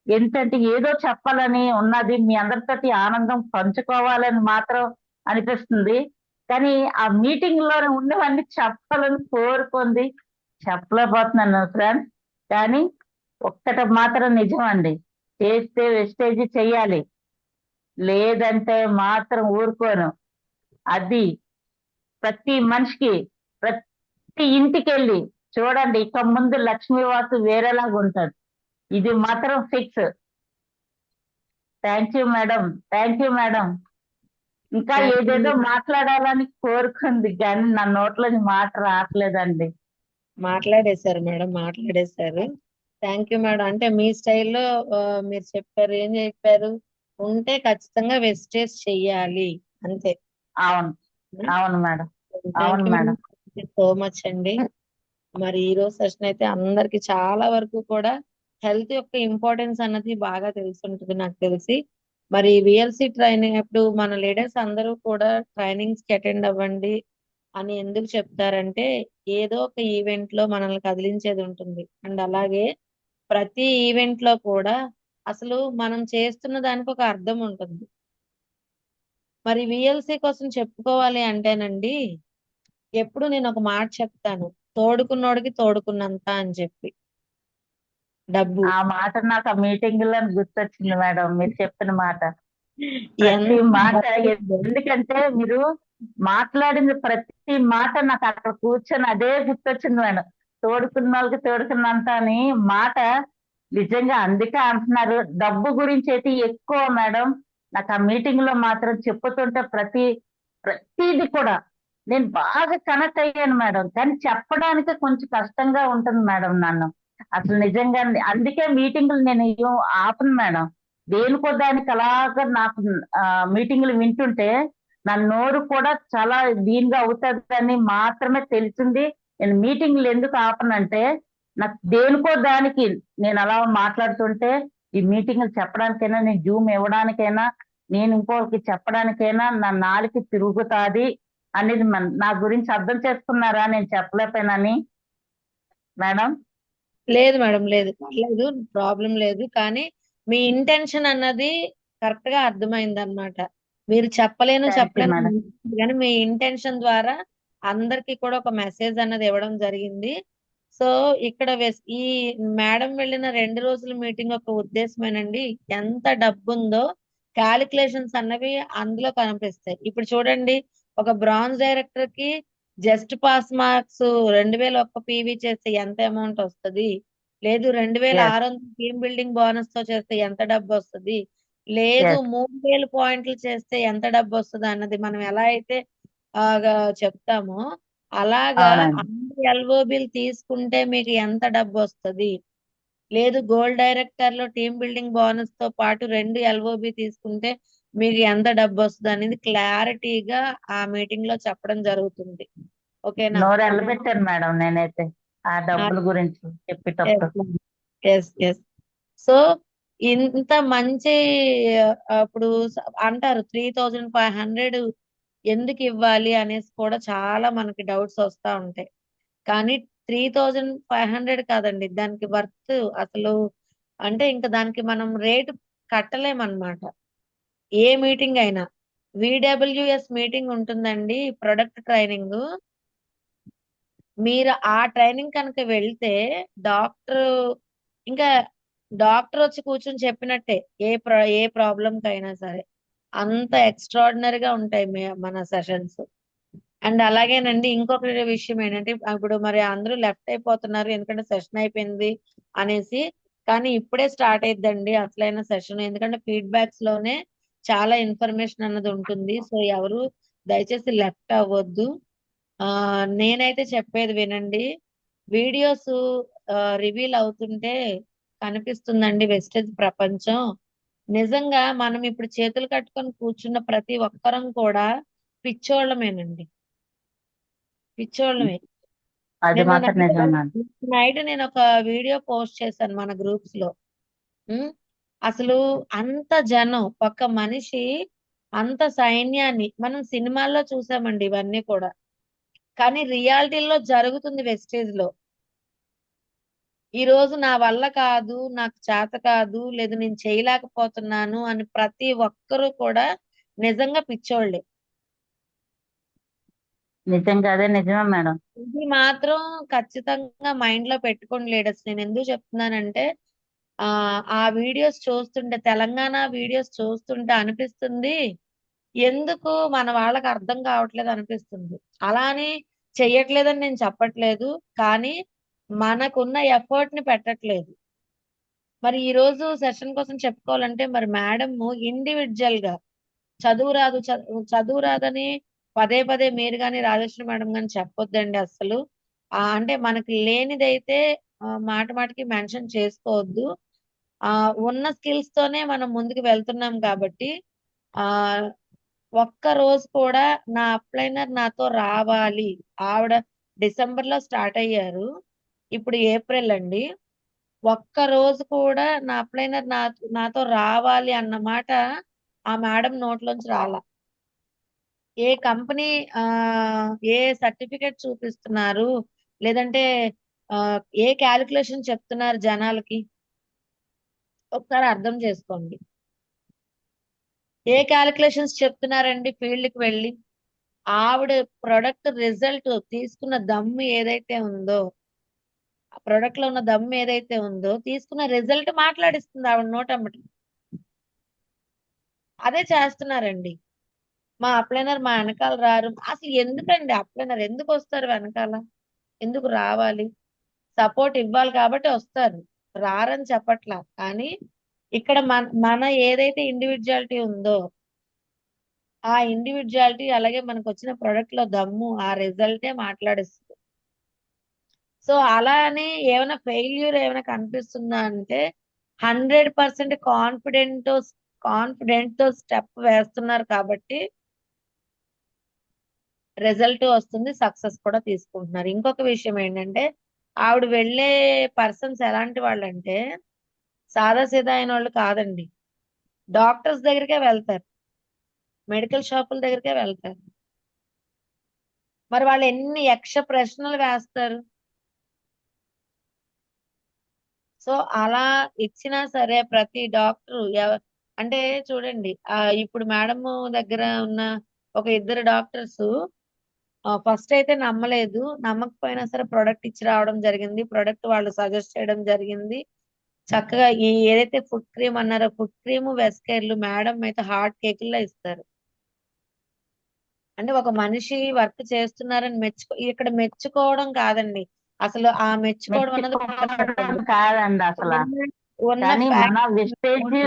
ఏంటంటే ఏదో చెప్పాలని ఉన్నది, మీ అందరితోటి ఆనందం పంచుకోవాలని మాత్రం అనిపిస్తుంది. కానీ ఆ మీటింగ్ లో ఉన్నవన్నీ చెప్పాలని కోరుకుంది, చెప్పలేకపోతున్నాను ఫ్రెండ్స్. కానీ ఒక్కటి మాత్రం నిజం అండి, చేస్తే వెస్టేజ్ చెయ్యాలి, లేదంటే మాత్రం ఊరుకోను. అది ప్రతి మనిషికి, ప్రతి ఇంటికి వెళ్ళి చూడండి, ఇక ముందు లక్ష్మీవాసు వేరేలాగా ఉంటుంది. ఇది మాత్రం fix. Thank you madam, thank you madam. ఇంకా Thank you. ఏదేదో మాట్లాడాలని కోరుకుంది కానీ నా నోట్లోని మాట రావట్లేదండి. మాట్లాడేశారు మేడం, మాట్లాడేశారు. Thank you madam. అంటే మీ స్టైల్లో మీరు చెప్పారు, ఏం చెప్పారు, ఉంటే ఖచ్చితంగా వెస్టేజ్ చెయ్యాలి అంతే. అవును, అవును మేడం, థ్యాంక్ అవును యూ మేడం. సో మచ్ అండి. మరి ఈ రోజు సెషన్ అయితే అందరికి చాలా వరకు కూడా హెల్త్ యొక్క ఇంపార్టెన్స్ అన్నది బాగా తెలిసి ఉంటుంది నాకు తెలిసి. మరి విఎల్సి ట్రైనింగ్ అప్పుడు మన లీడర్స్ అందరూ కూడా ట్రైనింగ్స్ కి అటెండ్ అవ్వండి అని ఎందుకు చెప్తారంటే, ఏదో ఒక ఈవెంట్ లో మనల్ని కదిలించేది ఉంటుంది. అండ్ అలాగే ప్రతి ఈవెంట్ లో కూడా అసలు మనం చేస్తున్న దానికి ఒక అర్థం ఉంటుంది. మరి విఎల్సి కోసం చెప్పుకోవాలి అంటేనండి, ఎప్పుడు నేను ఒక మాట చెప్తాను, తోడుకున్నోడికి తోడుకున్నంత అని చెప్పి. డబ్బు ఆ మాట నాకు ఆ మీటింగ్ లో గుర్తొచ్చింది మేడం, మీరు చెప్పిన మాట. ప్రతి ఎంత మాట, డబ్బు ఎందుకంటే మీరు మాట్లాడిన ప్రతి మాట నాకు అక్కడ కూర్చొని అదే గుర్తొచ్చింది మేడం. తోడుకున్న వాళ్ళకి తోడుకున్నంత అని మాట నిజంగా అందుకే అంటున్నారు. డబ్బు గురించి అయితే ఎక్కువ మేడం. నాకు ఆ మీటింగ్ లో మాత్రం చెప్పుతుంటే ప్రతిది కూడా నేను బాగా కనెక్ట్ అయ్యాను మేడం. కానీ చెప్పడానికి కొంచెం కష్టంగా ఉంటుంది మేడం నన్ను. అసలు నిజంగా అందుకే మీటింగ్లు నేను ఏం ఆపను మేడం. దేనికో దానికి అలాగా నాకు మీటింగ్లు వింటుంటే నా నోరు కూడా చాలా దీనిగా అవుతుందని మాత్రమే తెలిసింది. నేను మీటింగ్లు ఎందుకు ఆపనంటే, నాకు దేనికో దానికి నేను అలా మాట్లాడుతుంటే, ఈ మీటింగ్లు చెప్పడానికైనా, నేను జూమ్ ఇవ్వడానికైనా, నేను ఇంకోరికి చెప్పడానికైనా నా నాలుక తిరుగుతాది అనేది నా గురించి అర్థం చేసుకున్నారా నేను చెప్పలేకపోయినని మేడం? లేదు మేడం, లేదు, లేదు, ప్రాబ్లం లేదు. కానీ మీ ఇంటెన్షన్ అన్నది కరెక్ట్ గా అర్థమైంది అనమాట. మీరు చెప్పలేను థ్యాంక్ యూ మేడం. కానీ మీ ఇంటెన్షన్ ద్వారా అందరికి కూడా ఒక మెసేజ్ అన్నది ఇవ్వడం జరిగింది. సో ఇక్కడ ఈ మేడం వెళ్ళిన 2 రోజుల మీటింగ్ యొక్క ఉద్దేశమేనండి, ఎంత డబ్బు ఉందో క్యాలిక్యులేషన్స్ అన్నవి అందులో కనిపిస్తాయి. ఇప్పుడు చూడండి, ఒక బ్రాంజ్ డైరెక్టర్ కి జస్ట్ పాస్ మార్క్స్ 2001 పీవీ చేస్తే ఎంత అమౌంట్ వస్తుంది, లేదు Yes, 2600 టీమ్ బిల్డింగ్ బోనస్ తో చేస్తే ఎంత డబ్బు వస్తుంది, లేదు yes, 3000 పాయింట్లు చేస్తే ఎంత డబ్బు వస్తుంది అన్నది మనం ఎలా అయితే చెప్తామో, అలాగా అవునండి. అన్ని ఎల్ఓబిలు తీసుకుంటే మీకు ఎంత డబ్బు వస్తుంది, లేదు గోల్డ్ డైరెక్టర్ లో టీమ్ బిల్డింగ్ బోనస్ తో పాటు 2 ఎల్ఓబి తీసుకుంటే మీకు ఎంత డబ్బు వస్తుంది అనేది క్లారిటీగా ఆ మీటింగ్ లో చెప్పడం జరుగుతుంది. ఓకేనా? నోరు ఎల్లబెట్టాను మేడం నేనైతే ఆ డబ్బుల గురించి చెప్పేటప్పుడు. Yes yes. సో ఇంత మంచి అప్పుడు అంటారు 3500 ఎందుకు ఇవ్వాలి అనేసి కూడా చాలా మనకి డౌట్స్ వస్తా ఉంటాయి. కానీ 3500 కాదండి, దానికి వర్త్ అసలు, అంటే ఇంకా దానికి మనం రేటు కట్టలేమన్నమాట. ఏ మీటింగ్ అయినా విడబ్ల్యూఎస్ మీటింగ్ ఉంటుందండి, ప్రొడక్ట్ ట్రైనింగ్. మీరు ఆ ట్రైనింగ్ కనుక వెళ్తే డాక్టర్, ఇంకా డాక్టర్ వచ్చి కూర్చొని చెప్పినట్టే ఏ ప్రాబ్లం కైనా సరే. అంత ఎక్స్ట్రాడినరీగా ఉంటాయి మన సెషన్స్. అండ్ అలాగేనండి, ఇంకొక విషయం ఏంటంటే, ఇప్పుడు మరి అందరూ లెఫ్ట్ అయిపోతున్నారు ఎందుకంటే సెషన్ అయిపోయింది అనేసి. కానీ ఇప్పుడే స్టార్ట్ అయిద్దండి అసలైన సెషన్, ఎందుకంటే ఫీడ్బ్యాక్స్ లోనే చాలా ఇన్ఫర్మేషన్ అన్నది ఉంటుంది. సో ఎవరు దయచేసి లెఫ్ట్ అవ్వద్దు. నేనైతే చెప్పేది వినండి. వీడియోస్ రివీల్ అవుతుంటే కనిపిస్తుందండి వెస్టేజ్ ప్రపంచం. నిజంగా మనం ఇప్పుడు చేతులు కట్టుకొని కూర్చున్న ప్రతి ఒక్కరం కూడా పిచ్చోళ్ళమేనండి, పిచ్చోళ్ళమే. అది నిన్న మాత్రం నిజం మేడం. నైట్ నేను ఒక వీడియో పోస్ట్ చేశాను మన గ్రూప్స్ లో. అసలు అంత జనం, ఒక మనిషి అంత సైన్యాన్ని మనం సినిమాల్లో చూసామండి ఇవన్నీ కూడా, కానీ రియాలిటీలో జరుగుతుంది వెస్టేజ్ లో. ఈ రోజు నా వల్ల కాదు, నాకు చేత కాదు, లేదు నేను చేయలేకపోతున్నాను అని ప్రతి ఒక్కరూ కూడా నిజంగా పిచ్చోళ్ళే. నిజంగా అదే నిజమే మేడం. ఇది మాత్రం ఖచ్చితంగా మైండ్ లో పెట్టుకోండి లీడర్స్. నేను ఎందుకు చెప్తున్నానంటే ఆ వీడియోస్ చూస్తుంటే, తెలంగాణ వీడియోస్ చూస్తుంటే అనిపిస్తుంది, ఎందుకు మన వాళ్ళకి అర్థం కావట్లేదు అనిపిస్తుంది. అలా అని చెయ్యట్లేదని నేను చెప్పట్లేదు, కానీ మనకున్న ఎఫర్ట్ ని పెట్టట్లేదు. మరి ఈ రోజు సెషన్ కోసం చెప్పుకోవాలంటే మరి మేడం ఇండివిజువల్ గా చదువు రాదని పదే పదే మీరు గాని రాజేశ్వరి మేడం గాని చెప్పొద్దండి అసలు. అంటే మనకి లేనిదైతే మాట మాటకి మెన్షన్ చేసుకోవద్దు. ఉన్న స్కిల్స్ తోనే మనం ముందుకు వెళ్తున్నాం కాబట్టి ఆ ఒక్క రోజు కూడా నా అప్లైనర్ నాతో రావాలి. ఆవిడ డిసెంబర్ లో స్టార్ట్ అయ్యారు, ఇప్పుడు ఏప్రిల్ అండి. ఒక్క రోజు కూడా నా అప్లైనర్ నాతో రావాలి అన్న మాట ఆ మేడం నోట్లోంచి రాలా. ఏ కంపెనీ ఏ సర్టిఫికెట్ చూపిస్తున్నారు, లేదంటే ఆ ఏ క్యాలిక్యులేషన్ చెప్తున్నారు జనాలకి, ఒకసారి అర్థం చేసుకోండి. ఏ క్యాలిక్యులేషన్స్ చెప్తున్నారండి ఫీల్డ్ కి వెళ్ళి? ఆవిడ ప్రొడక్ట్ రిజల్ట్ తీసుకున్న దమ్ము ఏదైతే ఉందో, ఆ ప్రొడక్ట్ లో ఉన్న దమ్ము ఏదైతే ఉందో, తీసుకున్న రిజల్ట్ మాట్లాడిస్తుంది ఆవిడ నోటమ్మటి. అదే చేస్తున్నారండి. మా అప్లైనర్ మా వెనకాల రారు. అసలు ఎందుకండి అప్లైనర్ ఎందుకు వస్తారు వెనకాల? ఎందుకు రావాలి? సపోర్ట్ ఇవ్వాలి కాబట్టి వస్తారు, రారని చెప్పట్లా. కానీ ఇక్కడ మన ఏదైతే ఇండివిజువాలిటీ ఉందో, ఆ ఇండివిజువాలిటీ అలాగే మనకు వచ్చిన ప్రొడక్ట్ లో దమ్ము, ఆ రిజల్టే మాట్లాడిస్తుంది. సో అలా అని ఏమైనా ఫెయిల్యూర్ ఏమైనా కనిపిస్తుందా అంటే 100% కాన్ఫిడెంట్ తో స్టెప్ వేస్తున్నారు కాబట్టి రిజల్ట్ వస్తుంది, సక్సెస్ కూడా తీసుకుంటున్నారు. ఇంకొక విషయం ఏంటంటే, ఆవిడ వెళ్ళే పర్సన్స్ ఎలాంటి వాళ్ళంటే సాదాసీదా అయిన వాళ్ళు కాదండి. డాక్టర్స్ దగ్గరికే వెళ్తారు, మెడికల్ షాపుల దగ్గరికే వెళ్తారు. మరి వాళ్ళు ఎన్ని యక్ష ప్రశ్నలు వేస్తారు. సో అలా ఇచ్చినా సరే ప్రతి డాక్టర్ అంటే చూడండి, ఇప్పుడు మేడం దగ్గర ఉన్న ఒక ఇద్దరు డాక్టర్స్ ఫస్ట్ అయితే నమ్మలేదు, నమ్మకపోయినా సరే ప్రొడక్ట్ ఇచ్చి రావడం జరిగింది, ప్రొడక్ట్ వాళ్ళు సజెస్ట్ చేయడం జరిగింది. చక్కగా ఈ ఏదైతే ఫుడ్ క్రీమ్ అన్నారో, ఫుడ్ క్రీమ్ వెస్కేర్లు మేడం అయితే హాట్ కేకుల్లో ఇస్తారు. అంటే ఒక మనిషి వర్క్ చేస్తున్నారని ఇక్కడ మెచ్చుకోవడం కాదండి, అసలు ఆ మెచ్చుకోవడం అన్నది పక్కన మెచ్చుకోవడం పెట్టండి. కాదండి అసలు, ఉన్న కానీ మన ఫ్యాక్ట్ విస్టేజ్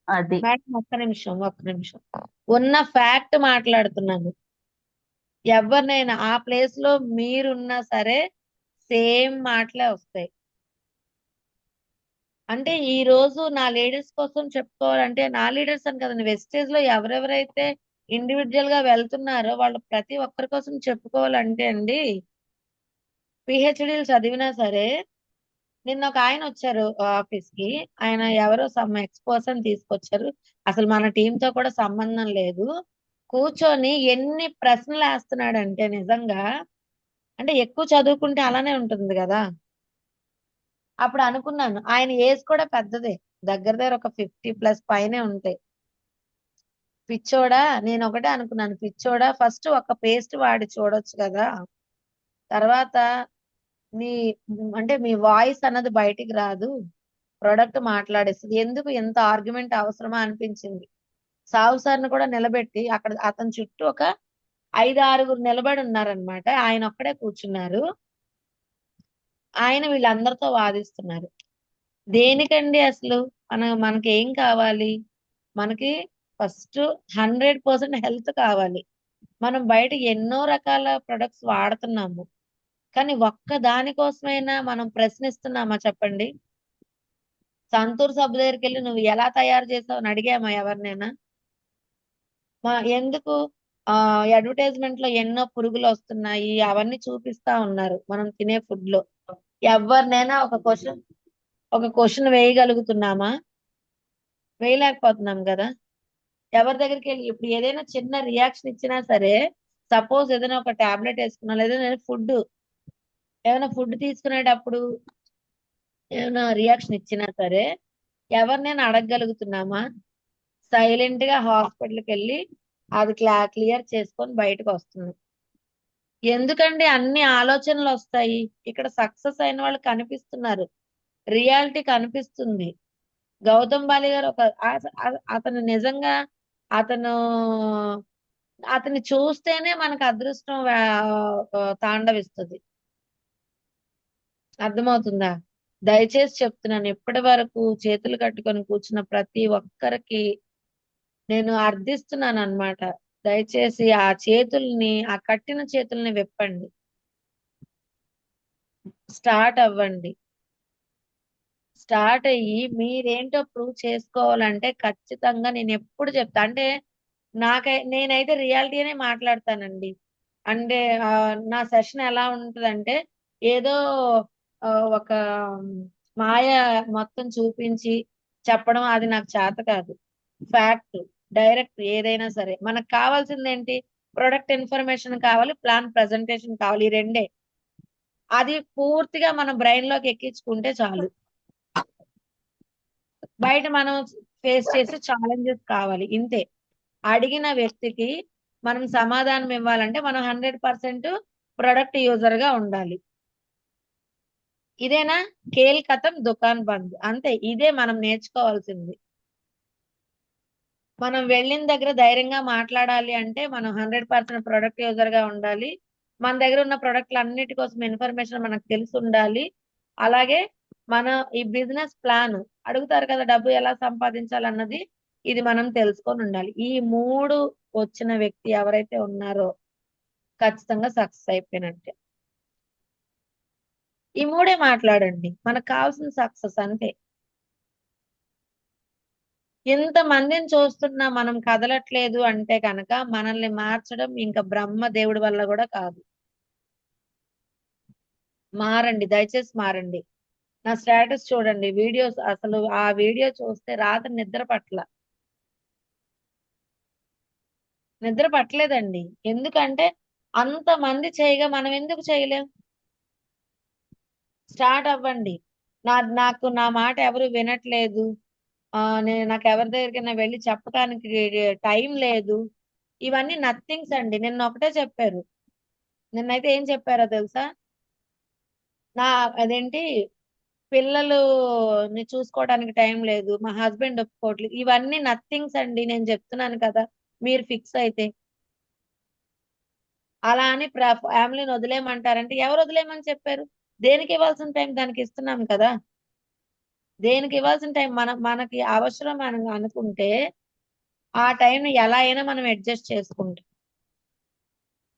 అది. మేడం ఒక్క నిమిషం ఉన్న ఫ్యాక్ట్ మాట్లాడుతున్నాను. ఎవరినైనా ఆ ప్లేస్ లో మీరున్నా సరే సేమ్ మాటలే వస్తాయి. అంటే ఈ రోజు నా లీడర్స్ కోసం చెప్పుకోవాలంటే, నా లీడర్స్ అని కదండి, వెస్టేజ్ లో ఎవరెవరైతే ఇండివిజువల్ గా వెళ్తున్నారో వాళ్ళు ప్రతి ఒక్కరి కోసం చెప్పుకోవాలంటే అండి, పిహెచ్డీలు చదివినా సరే. నిన్న ఒక ఆయన వచ్చారు ఆఫీస్ కి, ఆయన ఎవరో సమ్ ఎక్స్ పర్సన్ తీసుకొచ్చారు, అసలు మన టీం తో కూడా సంబంధం లేదు. కూర్చొని ఎన్ని ప్రశ్నలు వేస్తున్నాడంటే నిజంగా, అంటే ఎక్కువ చదువుకుంటే అలానే ఉంటుంది కదా. అప్పుడు అనుకున్నాను, ఆయన ఏజ్ కూడా పెద్దదే, దగ్గర దగ్గర ఒక 50+ పైనే ఉంటాయి. పిచ్చోడా, నేను ఒకటే అనుకున్నాను, పిచ్చోడా ఫస్ట్ ఒక పేస్ట్ వాడి చూడొచ్చు కదా, తర్వాత మీ అంటే మీ వాయిస్ అన్నది బయటికి రాదు, ప్రొడక్ట్ మాట్లాడేస్తుంది, ఎందుకు ఎంత ఆర్గ్యుమెంట్ అవసరమా అనిపించింది. సావు సార్ని కూడా నిలబెట్టి అక్కడ అతని చుట్టూ ఒక 5-6 నిలబడి ఉన్నారనమాట, ఆయన ఒక్కడే కూర్చున్నారు. ఆయన వీళ్ళందరితో వాదిస్తున్నారు. దేనికండి అసలు? మనకి ఏం కావాలి? మనకి ఫస్ట్ 100% హెల్త్ కావాలి. మనం బయట ఎన్నో రకాల ప్రొడక్ట్స్ వాడుతున్నాము, కానీ ఒక్క దానికోసమైనా మనం ప్రశ్నిస్తున్నామా చెప్పండి? సంతూర్ సబ్బు దగ్గరికి వెళ్ళి నువ్వు ఎలా తయారు చేసావు అని అడిగామా ఎవరినైనా? ఎందుకు అడ్వర్టైజ్మెంట్ లో ఎన్నో పురుగులు వస్తున్నాయి అవన్నీ చూపిస్తా ఉన్నారు మనం తినే ఫుడ్ లో. ఎవరినైనా ఒక క్వశ్చన్ వేయగలుగుతున్నామా? వేయలేకపోతున్నాం కదా. ఎవరి దగ్గరికి వెళ్ళి ఇప్పుడు ఏదైనా చిన్న రియాక్షన్ ఇచ్చినా సరే, సపోజ్ ఏదైనా ఒక టాబ్లెట్ వేసుకున్నా, లేదా ఏదైనా ఫుడ్ తీసుకునేటప్పుడు ఏమైనా రియాక్షన్ ఇచ్చినా సరే ఎవరినైనా అడగగలుగుతున్నామా? సైలెంట్ గా హాస్పిటల్కి వెళ్ళి అది క్లియర్ చేసుకొని బయటకు వస్తున్నాం. ఎందుకండి అన్ని ఆలోచనలు వస్తాయి? ఇక్కడ సక్సెస్ అయిన వాళ్ళు కనిపిస్తున్నారు, రియాలిటీ కనిపిస్తుంది. గౌతమ్ బాలి గారు ఒక అతను నిజంగా అతను అతన్ని చూస్తేనే మనకు అదృష్టం తాండవిస్తుంది. అర్థమవుతుందా? దయచేసి చెప్తున్నాను, ఇప్పటి వరకు చేతులు కట్టుకొని కూర్చున్న ప్రతి ఒక్కరికి నేను అర్థిస్తున్నాను అన్నమాట. దయచేసి ఆ చేతుల్ని, ఆ కట్టిన చేతుల్ని విప్పండి, స్టార్ట్ అవ్వండి. స్టార్ట్ అయ్యి మీరేంటో ప్రూవ్ చేసుకోవాలంటే ఖచ్చితంగా నేను ఎప్పుడు చెప్తా అంటే నేనైతే రియాలిటీనే మాట్లాడతానండి. అంటే నా సెషన్ ఎలా ఉంటదంటే ఏదో ఒక మాయ మొత్తం చూపించి చెప్పడం అది నాకు చేత కాదు. ఫ్యాక్ట్, డైరెక్ట్ ఏదైనా సరే మనకు కావాల్సింది ఏంటి? ప్రొడక్ట్ ఇన్ఫర్మేషన్ కావాలి, ప్లాన్ ప్రజెంటేషన్ కావాలి, ఈ రెండే. అది పూర్తిగా మన బ్రెయిన్ లోకి ఎక్కించుకుంటే చాలు. బయట మనం ఫేస్ చేసే ఛాలెంజెస్ కావాలి, ఇంతే. అడిగిన వ్యక్తికి మనం సమాధానం ఇవ్వాలంటే మనం 100% ప్రొడక్ట్ యూజర్ గా ఉండాలి. ఇదేనా? కేల్ కథం దుకాన్ బంద్, అంతే. ఇదే మనం నేర్చుకోవాల్సింది. మనం వెళ్ళిన దగ్గర ధైర్యంగా మాట్లాడాలి అంటే మనం 100% ప్రొడక్ట్ యూజర్ గా ఉండాలి. మన దగ్గర ఉన్న ప్రొడక్ట్ల అన్నిటి కోసం ఇన్ఫర్మేషన్ మనకు తెలిసి ఉండాలి. అలాగే మన ఈ బిజినెస్ ప్లాన్ అడుగుతారు కదా, డబ్బు ఎలా సంపాదించాలన్నది, ఇది మనం తెలుసుకొని ఉండాలి. ఈ 3 వచ్చిన వ్యక్తి ఎవరైతే ఉన్నారో ఖచ్చితంగా సక్సెస్ అయిపోయినట్టే. ఈ 3 మాట్లాడండి, మనకు కావాల్సిన సక్సెస్, అంతే. ఎంత మందిని చూస్తున్నా మనం కదలట్లేదు అంటే కనుక మనల్ని మార్చడం ఇంకా బ్రహ్మ దేవుడి వల్ల కూడా కాదు. మారండి, దయచేసి మారండి. నా స్టేటస్ చూడండి, వీడియోస్, అసలు ఆ వీడియో చూస్తే రాత్రి నిద్ర పట్టలేదండి. ఎందుకంటే అంత మంది చేయగా మనం ఎందుకు చేయలేం? స్టార్ట్ అవ్వండి. నాకు నా మాట ఎవరు వినట్లేదు, నాకు ఎవరి దగ్గరికైనా వెళ్ళి చెప్పడానికి టైం లేదు, ఇవన్నీ నథింగ్స్ అండి. నిన్న ఒకటే చెప్పారు. నిన్నైతే ఏం చెప్పారో తెలుసా? అదేంటి, పిల్లలు చూసుకోవడానికి టైం లేదు, మా హస్బెండ్ ఒప్పుకోవట్లేదు, ఇవన్నీ నథింగ్స్ అండి. నేను చెప్తున్నాను కదా, మీరు ఫిక్స్ అయితే. అలా అని ఫ్యామిలీని వదిలేయమంటారంటే ఎవరు వదిలేయమని చెప్పారు? దేనికి ఇవ్వాల్సిన టైం దానికి ఇస్తున్నాం కదా. దేనికి ఇవ్వాల్సిన టైం మనకి అవసరం అని అనుకుంటే ఆ టైం ఎలా అయినా మనం అడ్జస్ట్ చేసుకుంటాం.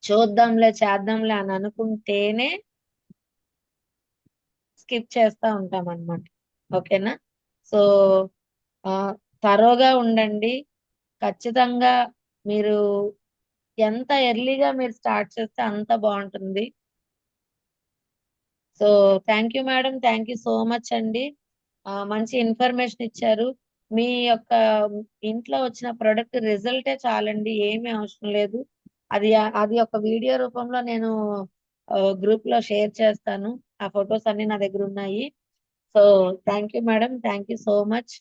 చూద్దాంలే, చేద్దాంలే అని అనుకుంటేనే స్కిప్ చేస్తా ఉంటాం అన్నమాట. ఓకేనా? సో తరోగా ఉండండి. ఖచ్చితంగా మీరు ఎంత ఎర్లీగా మీరు స్టార్ట్ చేస్తే అంత బాగుంటుంది. So thank you madam, thank you so much అండి. మంచి ఇన్ఫర్మేషన్ ఇచ్చారు. మీ యొక్క ఇంట్లో వచ్చిన ప్రొడక్ట్ రిజల్టే చాలండి, ఏమీ అవసరం లేదు. అది ఒక వీడియో రూపంలో నేను గ్రూప్ లో షేర్ చేస్తాను. ఆ ఫొటోస్ అన్ని నా దగ్గర ఉన్నాయి. So thank you madam, thank you so much.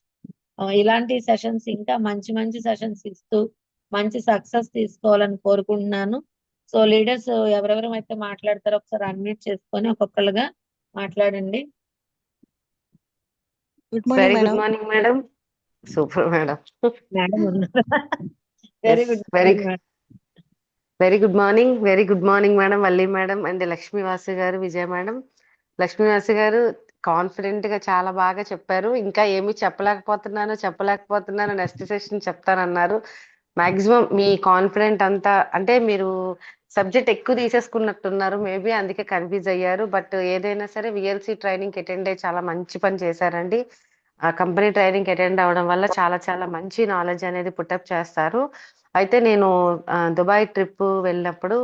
ఇలాంటి సెషన్స్ ఇంకా మంచి మంచి సెషన్స్ ఇస్తూ మంచి సక్సెస్ తీసుకోవాలని కోరుకుంటున్నాను. సో లీడర్స్ ఎవరెవరు అయితే మాట్లాడతారో ఒకసారి అన్మ్యూట్ చేసుకొని ఒక్కొక్కరుగా మాట్లాడండి. Good very morning good madam. Morning madam. Super madam. Madam ఉన్నారు. Very good very morning madam. Very good morning, very good morning madam. Valli madam and Lakshmivasu garu, Vijaya madam. Lakshmivasu గారు కాన్ఫిడెంట్ గా చాలా బాగా చెప్పారు. ఇంకా ఏమి చెప్పలేకపోతున్నాను, నెక్స్ట్ సెషన్ చెప్తానన్నారు. మాక్సిమం మీ కాన్ఫిడెంట్ అంతా, అంటే మీరు సబ్జెక్ట్ ఎక్కువ తీసేసుకున్నట్టున్నారు, మేబీ అందుకే కన్ఫ్యూజ్ అయ్యారు. బట్ ఏదైనా సరే విఎల్సి ట్రైనింగ్ అటెండ్ అయ్యి చాలా మంచి పని చేశారండి. ఆ కంపెనీ ట్రైనింగ్ అటెండ్ అవ్వడం వల్ల చాలా చాలా మంచి నాలెడ్జ్ అనేది పుట్టప్ చేస్తారు. అయితే నేను దుబాయ్ ట్రిప్ వెళ్ళినప్పుడు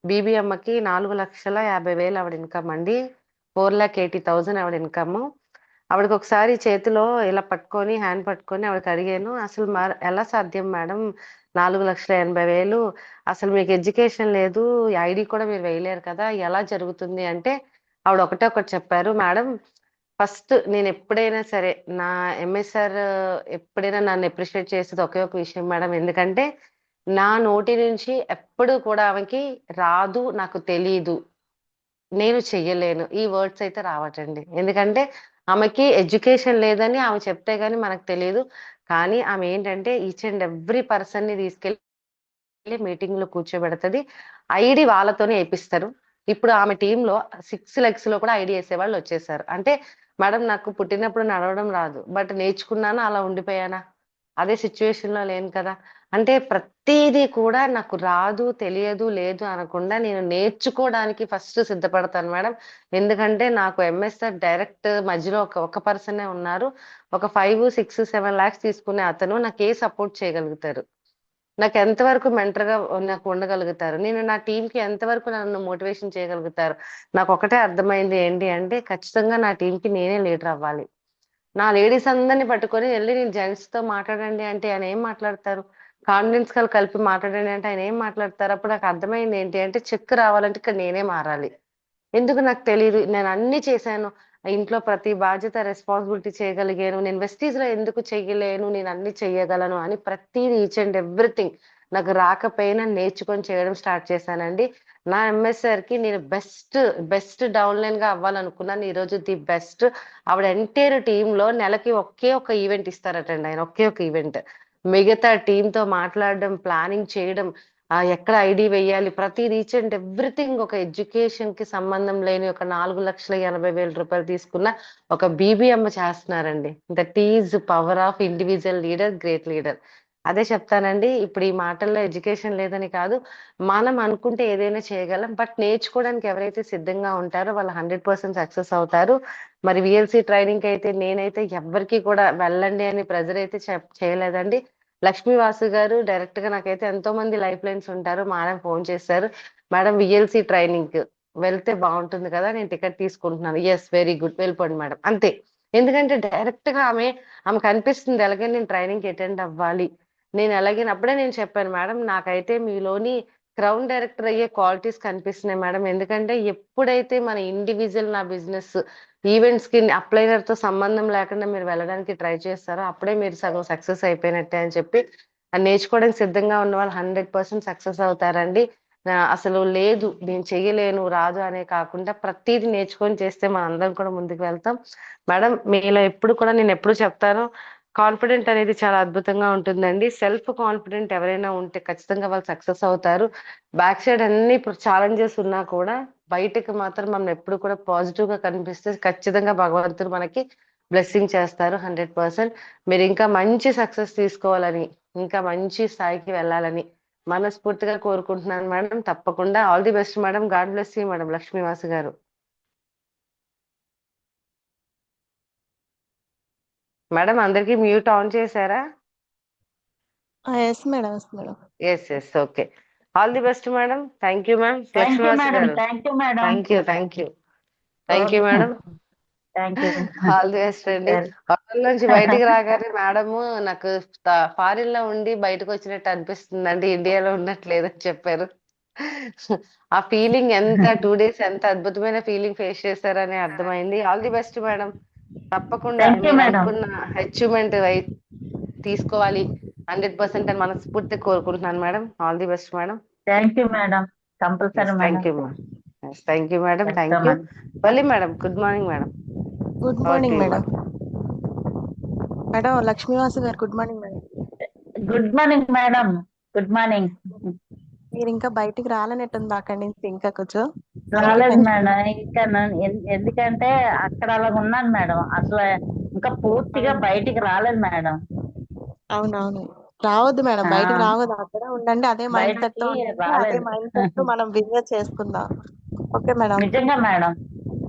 బీబీఎమ్మకి 4,50,50,000 ఆవిడ ఇన్కమ్ అండి. 4,80,000 ఆవిడ ఇన్కమ్. ఆవిడకి ఒకసారి చేతిలో ఇలా పట్టుకొని, హ్యాండ్ పట్టుకొని ఆవిడకి అడిగాను, అసలు ఎలా సాధ్యం మేడం 4,80,000? అసలు మీకు ఎడ్యుకేషన్ లేదు, ఐడి కూడా మీరు వేయలేరు కదా, ఎలా జరుగుతుంది అంటే ఆవిడ ఒకటే ఒకటి చెప్పారు, మేడం ఫస్ట్ నేను ఎప్పుడైనా సరే నా ఎంఎస్ఆర్ ఎప్పుడైనా నన్ను అప్రిషియేట్ చేసేది ఒకే ఒక విషయం మేడం. ఎందుకంటే నా నోటి నుంచి ఎప్పుడు కూడా ఆమెకి రాదు, నాకు తెలీదు, నేను చెయ్యలేను ఈ వర్డ్స్ అయితే రావటండి. ఎందుకంటే ఆమెకి ఎడ్యుకేషన్ లేదని ఆమె చెప్తే గానీ మనకు తెలియదు. కానీ ఆమె ఏంటంటే ఈచ్ అండ్ ఎవ్రీ పర్సన్ ని తీసుకెళ్లి మీటింగ్ లో కూర్చోబెడతది. ఐడి వాళ్ళతోనే వేపిస్తారు. ఇప్పుడు ఆమె టీమ్ లో 6 లెగ్స్ లో కూడా ఐడి వేసేవాళ్ళు వచ్చేసారు. అంటే మేడం నాకు పుట్టినప్పుడు నడవడం రాదు, బట్ నేర్చుకున్నాను, అలా ఉండిపోయానా? అదే సిచ్యువేషన్ లో లేను కదా. అంటే ప్రతిదీ కూడా నాకు రాదు, తెలియదు, లేదు అనకుండా నేను నేర్చుకోవడానికి ఫస్ట్ సిద్ధపడతాను మేడం. ఎందుకంటే నాకు ఎంఎస్ఆర్ డైరెక్ట్ మధ్యలో ఒక పర్సనే ఉన్నారు. ఒక 5, 6, 7 lakhs తీసుకునే అతను నాకు ఏ సపోర్ట్ చేయగలుగుతారు, నాకు ఎంతవరకు మెంటర్ గా నాకు ఉండగలుగుతారు, నేను నా టీం కి ఎంతవరకు నన్ను మోటివేషన్ చేయగలుగుతారు. నాకు ఒకటే అర్థమైంది ఏంటి అంటే ఖచ్చితంగా నా టీం కి నేనే లీడర్ అవ్వాలి. నా లేడీస్ అందరిని పట్టుకొని వెళ్ళి నేను జెంట్స్ తో మాట్లాడండి అంటే ఆయన ఏం మాట్లాడతారు? కాన్ఫిడెన్స్ కలిపి మాట్లాడండి అంటే ఆయన ఏం మాట్లాడతారు? అప్పుడు నాకు అర్థమైంది ఏంటి అంటే చెక్ రావాలంటే ఇక్కడ నేనే మారాలి. ఎందుకు నాకు తెలియదు, నేను అన్ని చేశాను, ఇంట్లో ప్రతి బాధ్యత రెస్పాన్సిబిలిటీ చేయగలిగాను, నేను వెస్టీజ్ లో ఎందుకు చెయ్యలేను, నేను అన్ని చెయ్యగలను అని ప్రతిదీ ఈచ్ అండ్ ఎవ్రీథింగ్ నాకు రాకపోయినా నేర్చుకొని చేయడం స్టార్ట్ చేశానండి. నా ఎంఎస్ఆర్ కి నేను బెస్ట్ డౌన్లైన్ గా అవ్వాలనుకున్నాను. ఈ రోజు ది బెస్ట్. ఆవిడ ఎంటైర్ టీమ్ లో నెలకి ఒకే ఒక ఈవెంట్ ఇస్తారటండి ఆయన, ఒకే ఒక ఈవెంట్. మిగతా టీమ్ తో మాట్లాడడం, ప్లానింగ్ చేయడం, ఎక్కడ ఐడి వేయాలి, ప్రతి ఈచ్ అండ్ ఎవ్రీథింగ్ ఒక ఎడ్యుకేషన్ కి సంబంధం లేని ఒక 4,80,000 రూపాయలు తీసుకున్న ఒక బీబీఎం చేస్తున్నారండి. That is power of individual leader, great leader. అదే చెప్తానండి. ఇప్పుడు ఈ మాటల్లో ఎడ్యుకేషన్ లేదని కాదు, మనం అనుకుంటే ఏదైనా చేయగలం. బట్ నేర్చుకోవడానికి ఎవరైతే సిద్ధంగా ఉంటారో వాళ్ళు 100% సక్సెస్ అవుతారు. మరి విఎల్సి ట్రైనింగ్ అయితే నేనైతే ఎవ్వరికి కూడా వెళ్ళండి అని ప్రెజర్ అయితే చేయలేదండి. లక్ష్మీ వాసు గారు డైరెక్ట్ గా నాకైతే ఎంతో మంది లైఫ్ లైన్స్ ఉంటారు, మేడం ఫోన్ చేశారు, మేడం విఎల్సి ట్రైనింగ్ వెళ్తే బాగుంటుంది కదా, నేను టికెట్ తీసుకుంటున్నాను. ఎస్, వెరీ గుడ్, వెళ్ళిపోండి మేడం, అంతే. ఎందుకంటే డైరెక్ట్ గా ఆమెకు అనిపిస్తుంది ఎలాగే నేను ట్రైనింగ్ అటెండ్ అవ్వాలి. నేను ఎలాగైనప్పుడే నేను చెప్పాను మేడం, నాకైతే మీలోని క్రౌన్ డైరెక్టర్ అయ్యే క్వాలిటీస్ కనిపిస్తున్నాయి మేడం. ఎందుకంటే ఎప్పుడైతే మన ఇండివిజువల్ నా బిజినెస్ ఈవెంట్స్ కి అప్లైనర్ తో సంబంధం లేకుండా మీరు వెళ్ళడానికి ట్రై చేస్తారో అప్పుడే మీరు సగం సక్సెస్ అయిపోయినట్టే అని చెప్పి, నేర్చుకోవడానికి సిద్ధంగా ఉన్న వాళ్ళు 100% సక్సెస్ అవుతారండి. అసలు లేదు నేను చెయ్యలేను, రాదు అనే కాకుండా ప్రతిదీ నేర్చుకొని చేస్తే మనం అందరం కూడా ముందుకు వెళ్తాం. మేడం మీలో ఎప్పుడు కూడా నేను ఎప్పుడు చెప్తాను, కాన్ఫిడెంట్ అనేది చాలా అద్భుతంగా ఉంటుందండి. సెల్ఫ్ కాన్ఫిడెంట్ ఎవరైనా ఉంటే ఖచ్చితంగా వాళ్ళు సక్సెస్ అవుతారు. బ్యాక్ సైడ్ అన్ని ఇప్పుడు ఛాలెంజెస్ ఉన్నా కూడా బయటకు మాత్రం మనం ఎప్పుడు కూడా పాజిటివ్ గా కనిపిస్తే ఖచ్చితంగా భగవంతుడు మనకి బ్లెస్సింగ్ చేస్తారు 100%. మీరు ఇంకా మంచి సక్సెస్ తీసుకోవాలని, ఇంకా మంచి స్థాయికి వెళ్ళాలని మనస్ఫూర్తిగా కోరుకుంటున్నాను మేడం. తప్పకుండా all the best madam. God bless you madam. Lakshmivasu garu. Madam అందరికి మ్యూట్ ఆన్ చేశారా? Yes madam, yes madam. Yes, okay. All the best madam. Thank you ma'am. Thank you Lakshmivasu madam. Garu thank you madam. Thank you madam. Thank you. All the best అండి. Hotel నుంచి బయటికి రాగానే madam నాకు foreign లో ఉండి బయటకు వచ్చినట్టు అనిపిస్తుంది అండి, ఇండియాలో ఉన్నట్లేదని చెప్పారు. ఆ ఫీలింగ్ ఎంత 2 days ఎంత అద్భుతమైన ఫీలింగ్ ఫేస్ చేశారని అర్థమైంది. All the best madam. తప్పకుండా థ్యాంక్ యూ మీరు మేడం. అనుకున్న అచీవ్మెంట్ తీసుకోవాలి 100% అని మనస్ఫూర్తిగా కోరుకుంటున్నాను మేడం. All the best madam. Thank you madam. Compulsory madam. Thank you madam. Thank you madam. Thank you. చేస్తాం. Valli madam, good morning madam. Good morning madam. Madam Lakshmivasu గారు, good morning madam. Good morning madam. Good morning. మీరు ఇంకా బయటికి రాలేనట్టుంది అక్కడి నుంచి, ఇంకా కొంచెం రాలేదు మేడం. ఇంకా ఎందుకంటే అక్కడ అలా ఉన్నాను మేడం. అసలు ఇంకా పూర్తిగా బయటికి రాలేదు మేడం. అవునవును, రావద్దు మేడం, బయటికి రావద్దు, అక్కడే ఉండండి. అదే మైండ్ సెట్ తో బయటికి ఉండండి. అదే రాలేదు. మైండ్ సెట్ తో మనం బిజినెస్ చేసుకుందాం. Okay madam. నిజంగా మేడం.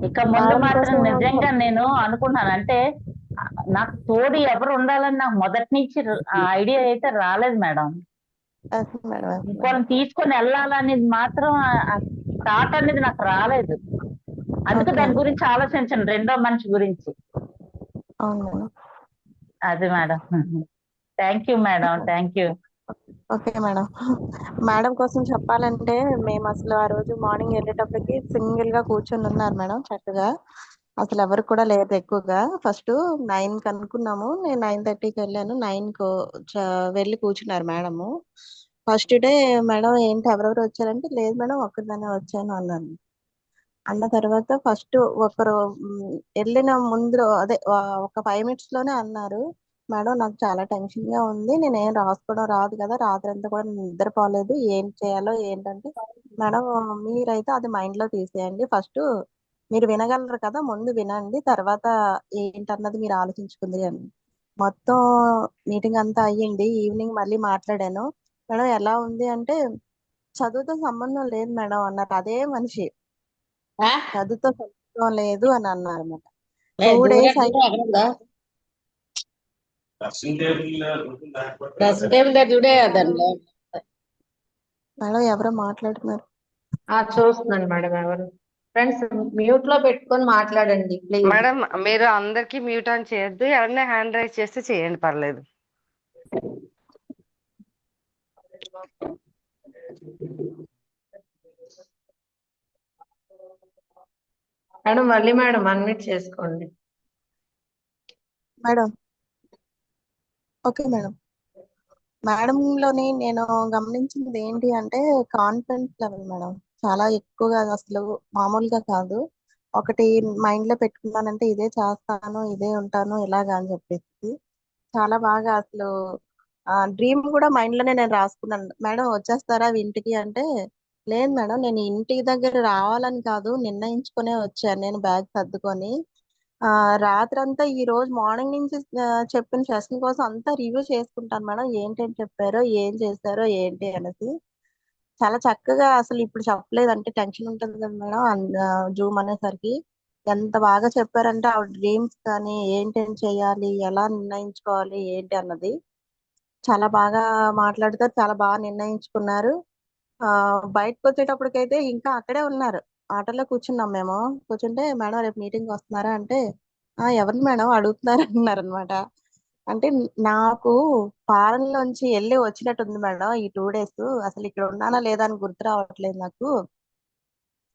ఇక ముందు మేడం మాత్రం కోసం నిజంగా నేను అనుకున్నాను, అంటే నాకు తోడు ఎవరు ఉండాలని నాకు మొదటి నుంచి ఆ ఐడియా అయితే రాలేదు మేడం. yes మేడం, yes ఇంకొని మేడం. తీసుకొని వెళ్ళాలనేది మాత్రం థాట్ అనేది నాకు రాలేదు. అందుకే Okay. దాని గురించి ఆలోచించండి, రెండో మనిషి గురించి. అవును మేడం. అది madam. Thank you madam. Thank you. Okay madam. Madam కోసం చెప్పాలంటే మేము అసలు ఆ రోజు మార్నింగ్ వెళ్ళేటప్పటికి సింగిల్ గా కూర్చొని ఉన్నారు మేడం చక్కగా. అసలు ఎవరు కూడా లేరు ఎక్కువగా. ఫస్ట్ 9కి అనుకున్నాము. నేను 9:30కి వెళ్ళాను. 9కు వెళ్ళి కూర్చున్నారు మేడము. ఫస్ట్ డే మేడం ఏంటి ఎవరెవరు వచ్చారంటే, లేదు మేడం ఒక్కదాన్నే వచ్చాను అన్నాను. అన్న తర్వాత ఫస్ట్ ఒకరు వెళ్ళిన ముందు అదే ఒక 5 minutes లోనే అన్నారు, మేడం నాకు చాలా టెన్షన్ గా ఉంది, నేనేం రాసుకోవడం రాదు కదా, రాత్రి అంతా కూడా నేను నిద్రపోలేదు, ఏం చేయాలో ఏంటంటే, మేడం మీరైతే అది మైండ్ లో తీసేయండి, ఫస్ట్ మీరు వినగలరు కదా ముందు వినండి, తర్వాత ఏంటన్నది మీరు ఆలోచించుకుంది అని. మొత్తం మీటింగ్ అంతా అయ్యింది. ఈవినింగ్ మళ్ళీ మాట్లాడాను. మేడం ఎలా ఉంది అంటే, చదువుతో సంబంధం లేదు మేడం అన్నారు అదే మనిషి. చదువుతో సంబంధం లేదు అని అన్నారు అన్నమాట. 2 days చూడే అక్కడ ఉందా డ్రెస్సింగ్ టేబుల్ దగ్గర చూడే దానిలో మేడం ఎవరో మాట్లాడుతున్నారు. చూస్తున్నాను మేడం ఎవరు ఫ్రెండ్స్ మ్యూట్ లో పెట్టుకొని మాట్లాడండి ప్లీజ్. మేడం మీరు అందరికి మ్యూట్ ఆన్ చేయొద్దు, ఎవరైనా హ్యాండ్ రైజ్ చేస్తే చేయండి, పర్లేదు. మేడం మళ్ళీ మేడం అన్మ్యూట్ చేసుకోండి. Madam okay madam. మేడం లోని నేను గమనించింది ఏంటి అంటే కాన్ఫిడెన్స్ లెవెల్ మేడం చాలా ఎక్కువగా, అసలు మామూలుగా కాదు. ఒకటి మైండ్ లో పెట్టుకున్నానంటే ఇదే చేస్తాను, ఇదే ఉంటాను ఇలాగా అని చెప్పేసి చాలా బాగా అసలు డ్రీమ్ కూడా మైండ్ లోనే నేను రాసుకున్నాను. మేడం వచ్చేస్తారా ఇంటికి అంటే, లేదు మేడం నేను ఇంటి దగ్గర రావాలని కాదు నిర్ణయించుకునే వచ్చాను, నేను బ్యాగ్ సర్దుకొని రాత్రంతా ఈ రోజు మార్నింగ్ నుంచి చెప్పిన సెషన్ కోసం అంతా రివ్యూ చేసుకుంటాను మేడం, ఏంటేంటి చెప్పారో ఏం చేశారో ఏంటి అనేసి. చాలా చక్కగా, అసలు ఇప్పుడు చెప్పలేదంటే టెన్షన్ ఉంటుంది కదా మేడం జూమ్ అనేసరికి, ఎంత బాగా చెప్పారంటే ఆవిడ డ్రీమ్స్ కానీ ఏంటేం చేయాలి, ఎలా నిర్ణయించుకోవాలి ఏంటి అన్నది చాలా బాగా మాట్లాడతారు, చాలా బాగా నిర్ణయించుకున్నారు. బయటకు వచ్చేటప్పటికైతే ఇంకా అక్కడే ఉన్నారు. ఆటోలో కూర్చున్నాం మేము. కూర్చుంటే మేడం రేపు మీటింగ్ వస్తున్నారా అంటే, ఎవరిని మేడం అడుగుతున్నారు అన్నారు అనమాట. అంటే నాకు ఫారెన్ లోంచి వెళ్ళి వచ్చినట్టుంది మేడం ఈ 2 days, అసలు ఇక్కడ ఉన్నానా లేదా అని గుర్తు రావట్లేదు నాకు,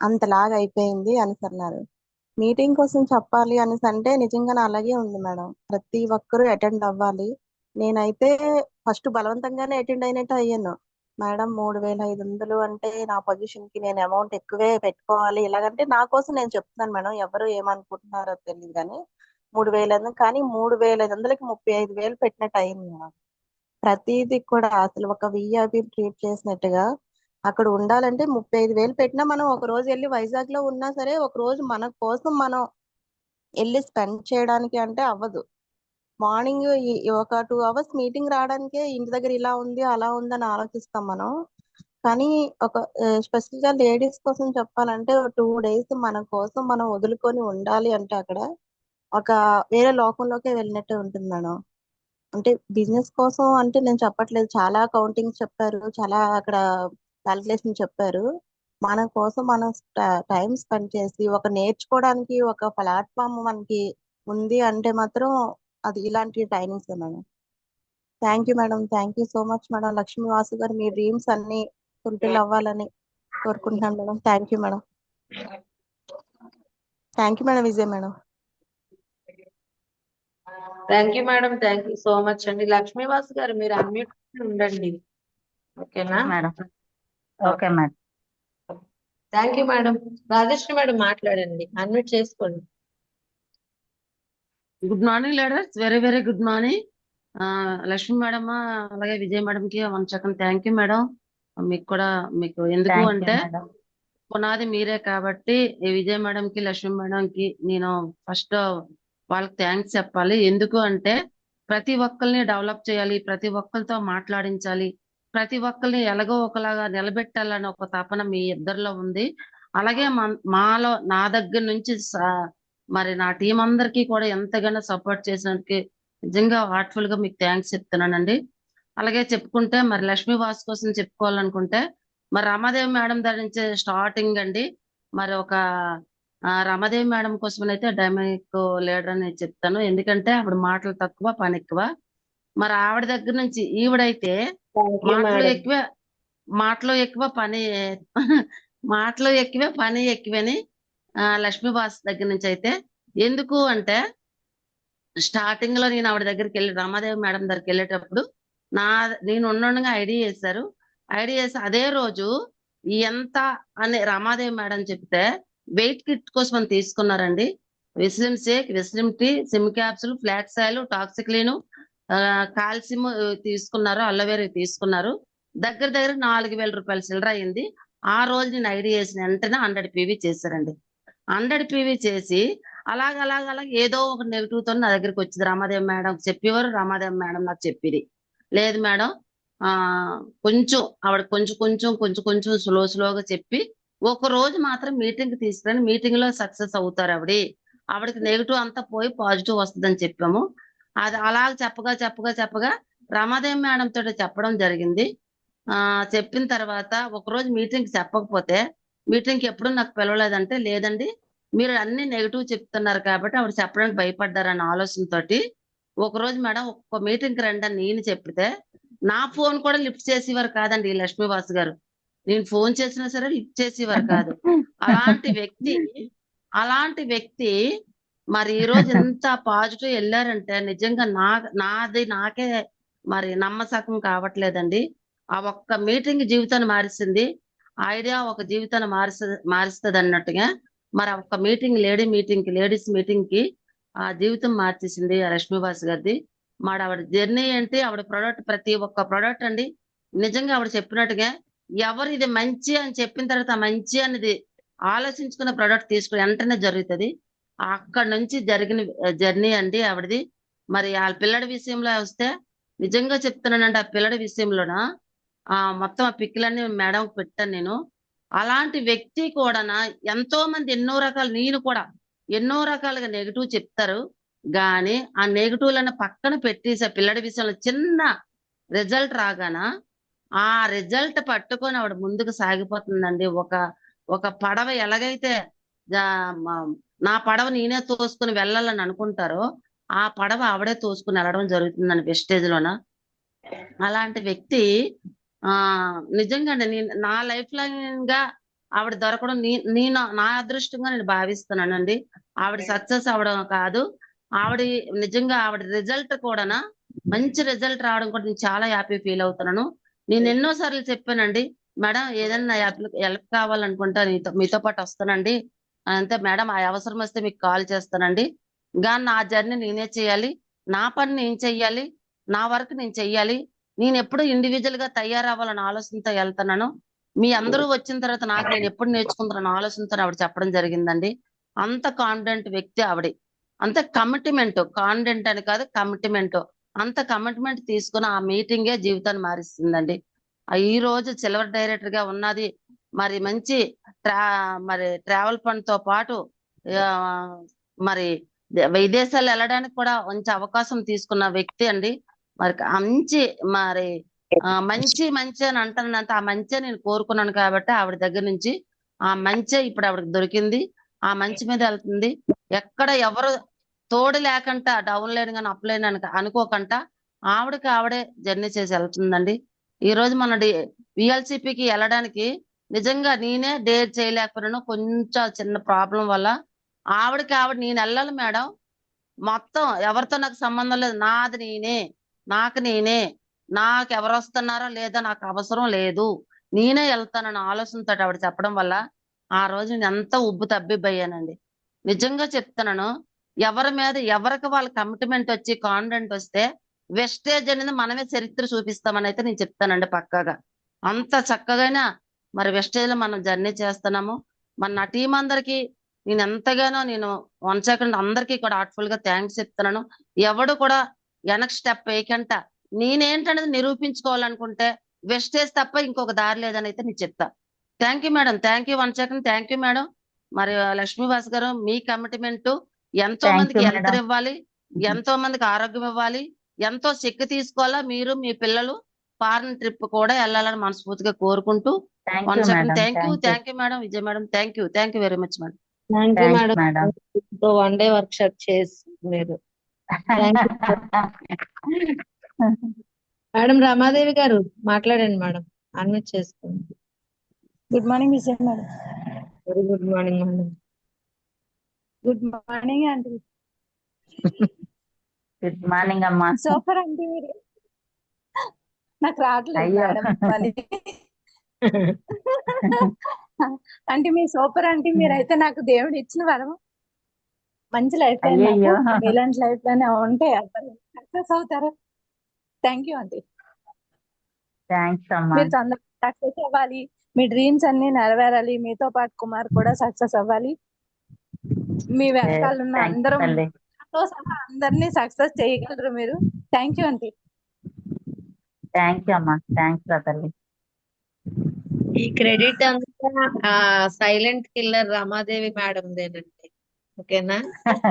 అంతలాగా అయిపోయింది అనేసి అన్నారు. మీటింగ్ కోసం చెప్పాలి అనేసి అంటే నిజంగానే అలాగే ఉంది మేడం, ప్రతి ఒక్కరూ అటెండ్ అవ్వాలి. నేనైతే ఫస్ట్ బలవంతంగానే అటెండ్ అయినట్టు అయ్యాను. మేడం 3,500 అంటే నా పొజిషన్ కి నేను అమౌంట్ ఎక్కువే పెట్టుకోవాలి ఇలాగంటే, నా కోసం నేను చెప్తున్నాను మేడం, ఎవరు ఏమనుకుంటున్నారో తెలియదు కానీ 3,500 కానీ 3,500కి 35,000 పెట్టినట్టు అయింది మేడం. ప్రతిదీ కూడా అసలు ఒక విఐపి ట్రీట్ చేసినట్టుగా, అక్కడ ఉండాలంటే 35,000 పెట్టినా మనం ఒక రోజు వెళ్ళి వైజాగ్ లో ఉన్నా సరే ఒక రోజు మన కోసం మనం వెళ్ళి స్పెండ్ చేయడానికి అంటే అవ్వదు. మార్నింగ్ ఒక 2 hours మీటింగ్ రావడానికే ఇంటి దగ్గర ఇలా ఉంది అలా ఉంది అని ఆలోచిస్తాం మనం. కానీ ఒక స్పెషల్ గా లేడీస్ కోసం చెప్పాలంటే 2 days మన కోసం మనం వదులుకొని ఉండాలి అంటే అక్కడ ఒక వేరే లోకంలోకే వెళ్ళినట్టే ఉంటుంది మేడం. అంటే బిజినెస్ కోసం అంటే నేను చెప్పట్లేదు, చాలా కౌంటింగ్ చెప్పారు, చాలా అక్కడ క్యాలిక్యులేషన్ చెప్పారు. మన కోసం మనం టైం స్పెండ్ చేసి ఒక నేర్చుకోవడానికి ఒక ప్లాట్ఫామ్ మనకి ఉంది అంటే మాత్రం అది ఇలాంటి trainings madam. Thank you madam, thank you so much madam. Lakshmi Vasu garu మీ డ్రీమ్స్ అన్ని ఫుల్ఫిల్ అవ్వాలని కోరుకుంటున్నాను madam. Thank you madam. Thank you madam Vijay madam. Thank you madam, thank you so much అండి. లక్ష్మీవాస్ గారు మీరు అన్మ్యూట్ ఉండండి, ఓకేనా madam okay madam. Thank you madam. Rajashree madam మాట్లాడండి, unmute చేసుకోండి. Good morning leaders, very very good morning. Lakshmi madam అలాగే Vijay madam కి one second thank you madam. మీకు ఎందుకు థ్యాంక్ యూ అంటే మేడం. పునాది మీరే కాబట్టి ఈ విజయ్ మేడం కి లక్ష్మి మేడం కి నేను ఫస్ట్ వాళ్ళకి థ్యాంక్స్ చెప్పాలి. ఎందుకు అంటే ప్రతి ఒక్కరిని డెవలప్ చేయాలి, ప్రతి ఒక్కరితో మాట్లాడించాలి, ప్రతి ఒక్కరిని ఎలాగో ఒకలాగా నిలబెట్టాలని ఒక తపన మీ ఇద్దరిలో ఉంది. అలాగే మాలో నా దగ్గర నుంచి మరి నా టీం అందరికీ కూడా ఎంతగానో సపోర్ట్ చేసినందుకు నిజంగా హార్ట్ఫుల్ గా మీకు థ్యాంక్స్ చెప్తున్నానండి. అలాగే చెప్పుకుంటే మరి లక్ష్మీ వాస్ కోసం చెప్పుకోవాలనుకుంటే మరి రమాదేవి మేడం దగ్గర నుంచి స్టార్టింగ్ అండి. మరి ఒక రమాదేవి మేడం కోసం అయితే డైనమిక్ లీడర్ అని చెప్తాను, ఎందుకంటే ఆవిడ మాటలు తక్కువ పని ఎక్కువ. మరి ఆవిడ దగ్గర నుంచి ఈవిడైతే మాటలు ఎక్కువ పని ఎక్కువే పని ఎక్కువని లక్ష్మీ వాస్ దగ్గర నుంచి అయితే ఎందుకు అంటే స్టార్టింగ్ లో నేను ఆవిడ దగ్గరికి వెళ్ళి రమాదేవి మేడం దగ్గరికి వెళ్ళేటప్పుడు నేను ఉండగా ఐడి చేశారు. ఐడి చేసి అదే రోజు ఎంత అని రమాదేవి మేడం చెప్తే వెయిట్ కిట్ కోసం అని తీసుకున్నారండి. విస్లిమ్ షేక్, విస్లిమ్ టీ, సిమ్ క్యాప్సుల్, ఫ్లాక్స్ ఆయిల్, టాక్సిక్లీన్, కాల్సియం తీసుకున్నారు, అలోవేరా తీసుకున్నారు. దగ్గర దగ్గర 4,000 రూపాయల చిల్లర అయింది. ఆ రోజు నేను ఐడి చేసిన వెంటనే 100 PV చేశారండి. 100 PV చేసి అలాగ ఏదో ఒక నెగిటివ్ తో నా దగ్గరికి వచ్చింది. రమాదేవి మేడం చెప్పేవారు, రమాదేవి మేడం నాకు చెప్పేది లేదు మేడం, కొంచెం ఆవిడ కొంచెం స్లోగా చెప్పి ఒక రోజు మాత్రం మీటింగ్ తీసుకుని మీటింగ్ లో సక్సెస్ అవుతారు ఆవిడకి నెగిటివ్ అంతా పోయి పాజిటివ్ వస్తుందని చెప్పాము. అది అలా చెప్పగా రమాదేవి మేడం తోటి చెప్పడం జరిగింది. చెప్పిన తర్వాత ఒకరోజు మీటింగ్ చెప్పకపోతే మీటింగ్కి ఎప్పుడు నాకు పిలవలేదంటే, లేదండి మీరు అన్ని నెగిటివ్ చెప్తున్నారు కాబట్టి ఆవిడ చెప్పడానికి భయపడ్డారన్న ఆలోచనతోటి ఒకరోజు మేడం ఒక్క మీటింగ్కి రండి అని నేను చెప్పితే నా ఫోన్ కూడా లిఫ్ట్ చేసేవారు కాదండి ఈ లక్ష్మీవాస్ గారు. నేను ఫోన్ చేసినా సరే లిఫ్ట్ చేసేవారు కాదు. అలాంటి వ్యక్తి మరి ఈ రోజు ఎంత పాజిటివ్ వెళ్ళారంటే నిజంగా నాకే మరి నమ్మసకం కావట్లేదండి. ఆ ఒక్క మీటింగ్ జీవితాన్ని మారిస్తుంది. ఐడియా ఒక జీవితాన్ని మారుస్తుంది అన్నట్టుగా మరి ఆ ఒక్క మీటింగ్ లేడీస్ మీటింగ్ కి ఆ జీవితం మార్చేసింది ఆ లక్ష్మీవాస్ గారిది. మరి ఆవిడ జర్నీ ఏంటి, ఆవిడ ప్రొడక్ట్ ప్రతి ఒక్క ప్రొడక్ట్ అండి నిజంగా ఆవిడ చెప్పినట్టుగా ఎవరు ఇది మంచి అని చెప్పిన తర్వాత మంచి అనేది ఆలోచించుకున్న ప్రొడక్ట్ తీసుకుని వెంటనే జరుగుతుంది. అక్కడ నుంచి జరిగిన జర్నీ అండి ఆవిడది. మరి ఆ పిల్లడి విషయంలో వస్తే నిజంగా చెప్తున్నానండి, ఆ పిల్లడి విషయంలోన మొత్తం ఆ పిక్కులన్నీ మేడం పెట్టాను నేను. అలాంటి వ్యక్తి కూడా ఎంతో మంది నేను కూడా ఎన్నో రకాలుగా నెగిటివ్ చెప్తారు గాని ఆ నెగిటివ్లను పక్కన పెట్టేసి ఆ పిల్లడి విషయంలో చిన్న రిజల్ట్ రాగాన ఆ రిజల్ట్ పట్టుకొని ఆవిడ ముందుకు సాగిపోతుందండి. ఒక పడవ ఎలాగైతే నా పడవ నేనే తోసుకుని వెళ్ళాలని అనుకుంటారో ఆ పడవ ఆవిడే తోసుకుని వెళ్ళడం జరుగుతుందండి వెస్టేజ్ లోన. అలాంటి వ్యక్తి నిజంగా నా లైఫ్ లైన్ గా ఆవిడ దొరకడం నా అదృష్టంగా నేను భావిస్తున్నానండి. ఆవిడ సక్సెస్ అవడం కాదు, నిజంగా ఆవిడ రిజల్ట్ కూడా మంచి రిజల్ట్ రావడం కూడా నేను చాలా హ్యాపీ ఫీల్ అవుతున్నాను. నేను ఎన్నో సార్లు చెప్పానండి, మేడం ఏదైనా హెల్ప్ కావాలనుకుంటా మీతో పాటు వస్తానండి అంతే మేడం, ఆ అవసరం వస్తే మీకు కాల్ చేస్తానండి. కానీ నా జర్నీ నేనే చేయాలి, నా పని నేను చెయ్యాలి, నా వర్క్ నేను చెయ్యాలి. నేను ఎప్పుడు ఇండివిజువల్ గా తయారవ్వాలన్న ఆలోచనతో వెళ్తున్నాను. మీ అందరూ వచ్చిన తర్వాత నేను ఎప్పుడు నేర్చుకుంటానన్న ఆలోచనతో ఆవిడ చెప్పడం జరిగిందండి. అంత కాన్ఫిడెంట్ వ్యక్తి ఆవిడ. అంత కమిట్మెంట్, కాన్ఫిడెంట్ అని కాదు కమిట్మెంట్, అంత కమిట్మెంట్ తీసుకుని ఆ మీటింగే జీవితాన్ని మారిస్తుందండి. ఈ రోజు సిల్వర్ డైరెక్టర్ గా ఉన్నది. మరి మంచి ట్రావెల్ ఫండ్ తో పాటు మరి విదేశాలు వెళ్ళడానికి కూడా మంచి అవకాశం తీసుకున్న వ్యక్తి అండి. మంచి అని అంటానంత ఆ మంచి నేను కోరుకున్నాను కాబట్టి ఆవిడ దగ్గర నుంచి ఆ మంచి ఇప్పుడు ఆవిడకి దొరికింది. ఆ మంచి మీద వెళ్తుంది. ఎక్కడ ఎవరు తోడు లేకుండా డౌన్ లైన్ కానీ అప్ లైన్ అనుకోకుండా ఆవిడే జర్నీ చేసి వెళ్తుందండి. ఈ రోజు మన విఎల్సిపికి వెళ్ళడానికి నిజంగా నేనే డేర్ చేయలేకపోయినాను. కొంచెం చిన్న ప్రాబ్లం వల్ల ఆవిడ నేను వెళ్ళాలి మేడం, మొత్తం ఎవరితో నాకు సంబంధం లేదు, నాది నేనే, నాకు ఎవరు వస్తున్నారో లేదో నాకు అవసరం లేదు, నేనే వెళ్తానన్న ఆలోచనతో ఆవిడ చెప్పడం వల్ల ఆ రోజు నేను ఎంత ఉబ్బు తబ్బిబ్బయ్యానండి. నిజంగా చెప్తున్నాను, ఎవరికి వాళ్ళ కమిట్మెంట్ వచ్చి కాన్ఫిడెంట్ వస్తే వెస్టేజ్ అనేది మనమే చరిత్ర చూపిస్తామని అయితే నేను చెప్తానండి పక్కాగా. అంత చక్కగానే మరి వెస్టేజ్ లో మనం జర్నీ చేస్తున్నాము. నా టీం అందరికి నేను ఎంతగానో 1 సెకండ్ అందరికీ కూడా హార్ట్ఫుల్ గా థ్యాంక్స్ చెప్తున్నాను. ఎవడు కూడా వెనక్ స్టెప్ వేయకంట నేనేంటనేది నిరూపించుకోవాలనుకుంటే వెస్టేజ్ తప్ప ఇంకొక దారి లేదని అయితే నేను చెప్తా. Thank you madam, thank you 1 second, thank you madam. మరి లక్ష్మీవాస్ గారు మీ కమిట్మెంట్ ఎంతో మందికి హెల్త్ ఇవ్వాలి, ఎంతో మందికి ఆరోగ్యం ఇవ్వాలి, ఎంతో శక్తి తీసుకోవాలా, మీరు మీ పిల్లలు ఫారెన్ ట్రిప్ కూడా వెళ్ళాలని మనస్ఫూర్తిగా కోరుకుంటూ 1 second thank you madam, Vijay madam, thank you very much madam. Thank you madam. 1 day work shop చేసి మీరు మేడం రమాదేవి గారు మాట్లాడండి మేడం, అన్మ్యూట్ చేసుకోండి. Good morning Vijay madam. Very good morning madam. Good morning అండి. గుడ్ మార్నింగ్ అమ్మా. సూపర్ అండి మీరు. నాకు రావట్లేదు అయ్యో మేడం మళ్ళీ. అంటే మీ సూపర్ అంటే మీరైతే నాకు దేవుడు ఇచ్చిన వరం. మంచి లైఫ్ లైన్ నాకు. అయ్యయ్యో మీలాంటి లైఫ్ లైన్ ఉంటే సక్సెస్ అవుతారు. థ్యాంక్ యూ అండి. థ్యాంక్స్ అమ్మా. మీరు తొందరగా సక్సెస్ అవ్వాలి. మీ డ్రీమ్స్ అన్ని నెరవేరాలి. మీతో పాటు కుమార్ కూడా సక్సెస్ అవ్వాలి. మీ వెనకాల ఉన్న థ్యాంక్స్ అందరం తల్లి. నాతో సహా అందరినీ సక్సెస్ చేయగలరు మీరు. థ్యాంక్ యూ అండి. థ్యాంక్ యూ అమ్మా. థ్యాంక్స్ రా తల్లి. ఈ క్రెడిట్ అంతా సైలెంట్ కిల్లర్ రమాదేవి మేడం దేనండి. ఓకేనా?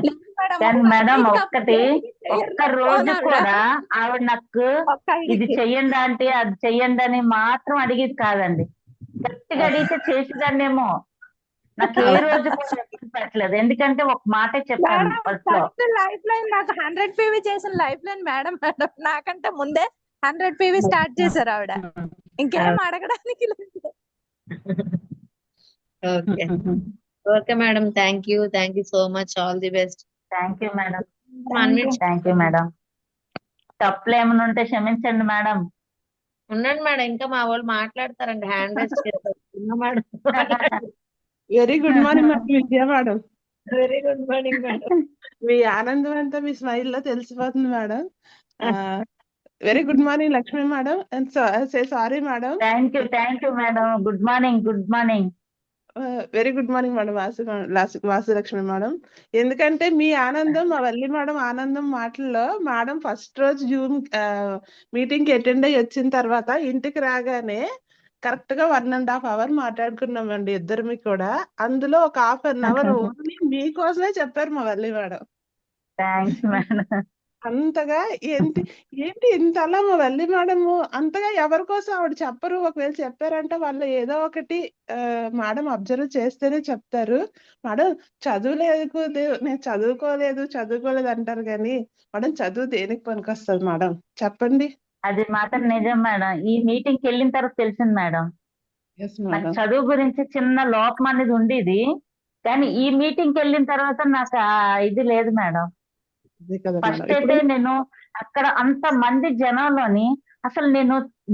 లేదు మేడం, కానీ ఒక్క మేడం ఐడి ఒక్కటి ఒక్క రోజు ఆవిడ. కూడా ఆవిడ నాకు ఒక్క ఇది ఐడికి చెయ్యండి అంటే అది చెయ్యండి అని మాత్రం అడిగేది కాదండి. గట్టిగా అడిగితే చేసేదాన్నేమో. నాకు ఏ రోజు కూడా ఇబ్బంది పెట్టలేదు. ఎందుకంటే ఒక మాటే చెప్పాను మేడం ఫస్ట్ లో. ఫస్ట్ లైఫ్ లైన్ నాకు 100 PV చేసిన లైఫ్ లైన్ మేడం. నాకంటే ముందే 100 PV స్టార్ట్ చేశారు ఆవిడ. ఇంకేం అడగడానికి లేదు. Okay okay madam. Thank you so much. All the best. Thank you madam. Unmute thank you madam. తప్పులు ఏమైనా ఉంటే క్షమించండి మేడం. ఉండండి మేడం, ఇంకా మా వాళ్ళు మాట్లాడతారండి. హ్యాండ్ రైస్ చేస్తారు. Madam very good morning madam Vijaya madam. Very good morning madam. మీ ఆనందం అంతా మీ స్మైల్ లో తెలిసిపోతుంది మేడం. Very good morning Lakshmi madam. And sorry madam. Thank you madam. Good morning. Good morning. Very good morning madam Vasulakshmi madam. ఎందుకంటే మీ ఆనందం మా వల్లి మేడం ఆనందం మాటల్లో మేడం ఫస్ట్ రోజు జూమ్ మీటింగ్ కి అటెండ్ అయ్యి వచ్చిన తర్వాత ఇంటికి రాగానే కరెక్ట్ గా 1.5 hour మాట్లాడుకున్నామండి ఇద్దరిమి కూడా. అందులో ఒక 1/2 hour ఓన్లీ మీకోసమే చెప్పారు మా వల్లి మేడం. Thanks madam. అంతగా ఏంటి ఏంటి ఇంతలా మా వల్లి మేడము అంతగా ఎవరి కోసం ఆవిడ చెప్పరు. ఒకవేళ చెప్పారంటే వాళ్ళు ఏదో ఒకటి మేడం అబ్జర్వ్ చేస్తేనే చెప్తారు. మేడం చదువులేదు, నేను చదువుకోలేదు అంటారు కానీ మేడం చదువు దేనికి పనికొస్తుంది మేడం చెప్పండి. అది మాత్రం నిజం మేడం. ఈ మీటింగ్ కి వెళ్ళిన తర్వాత తెలిసింది మేడం. ఎస్ నాకు మేడం. చదువు గురించి చిన్న లోపం అనేది ఉండేది. కానీ ఈ మీటింగ్ కి వెళ్ళిన తర్వాత నాకు ఇది లేదు మేడం. అదే కదా మేడం. ఫస్ట్ అయితే నేను అక్కడ అంత మంది జనంలోని అసలు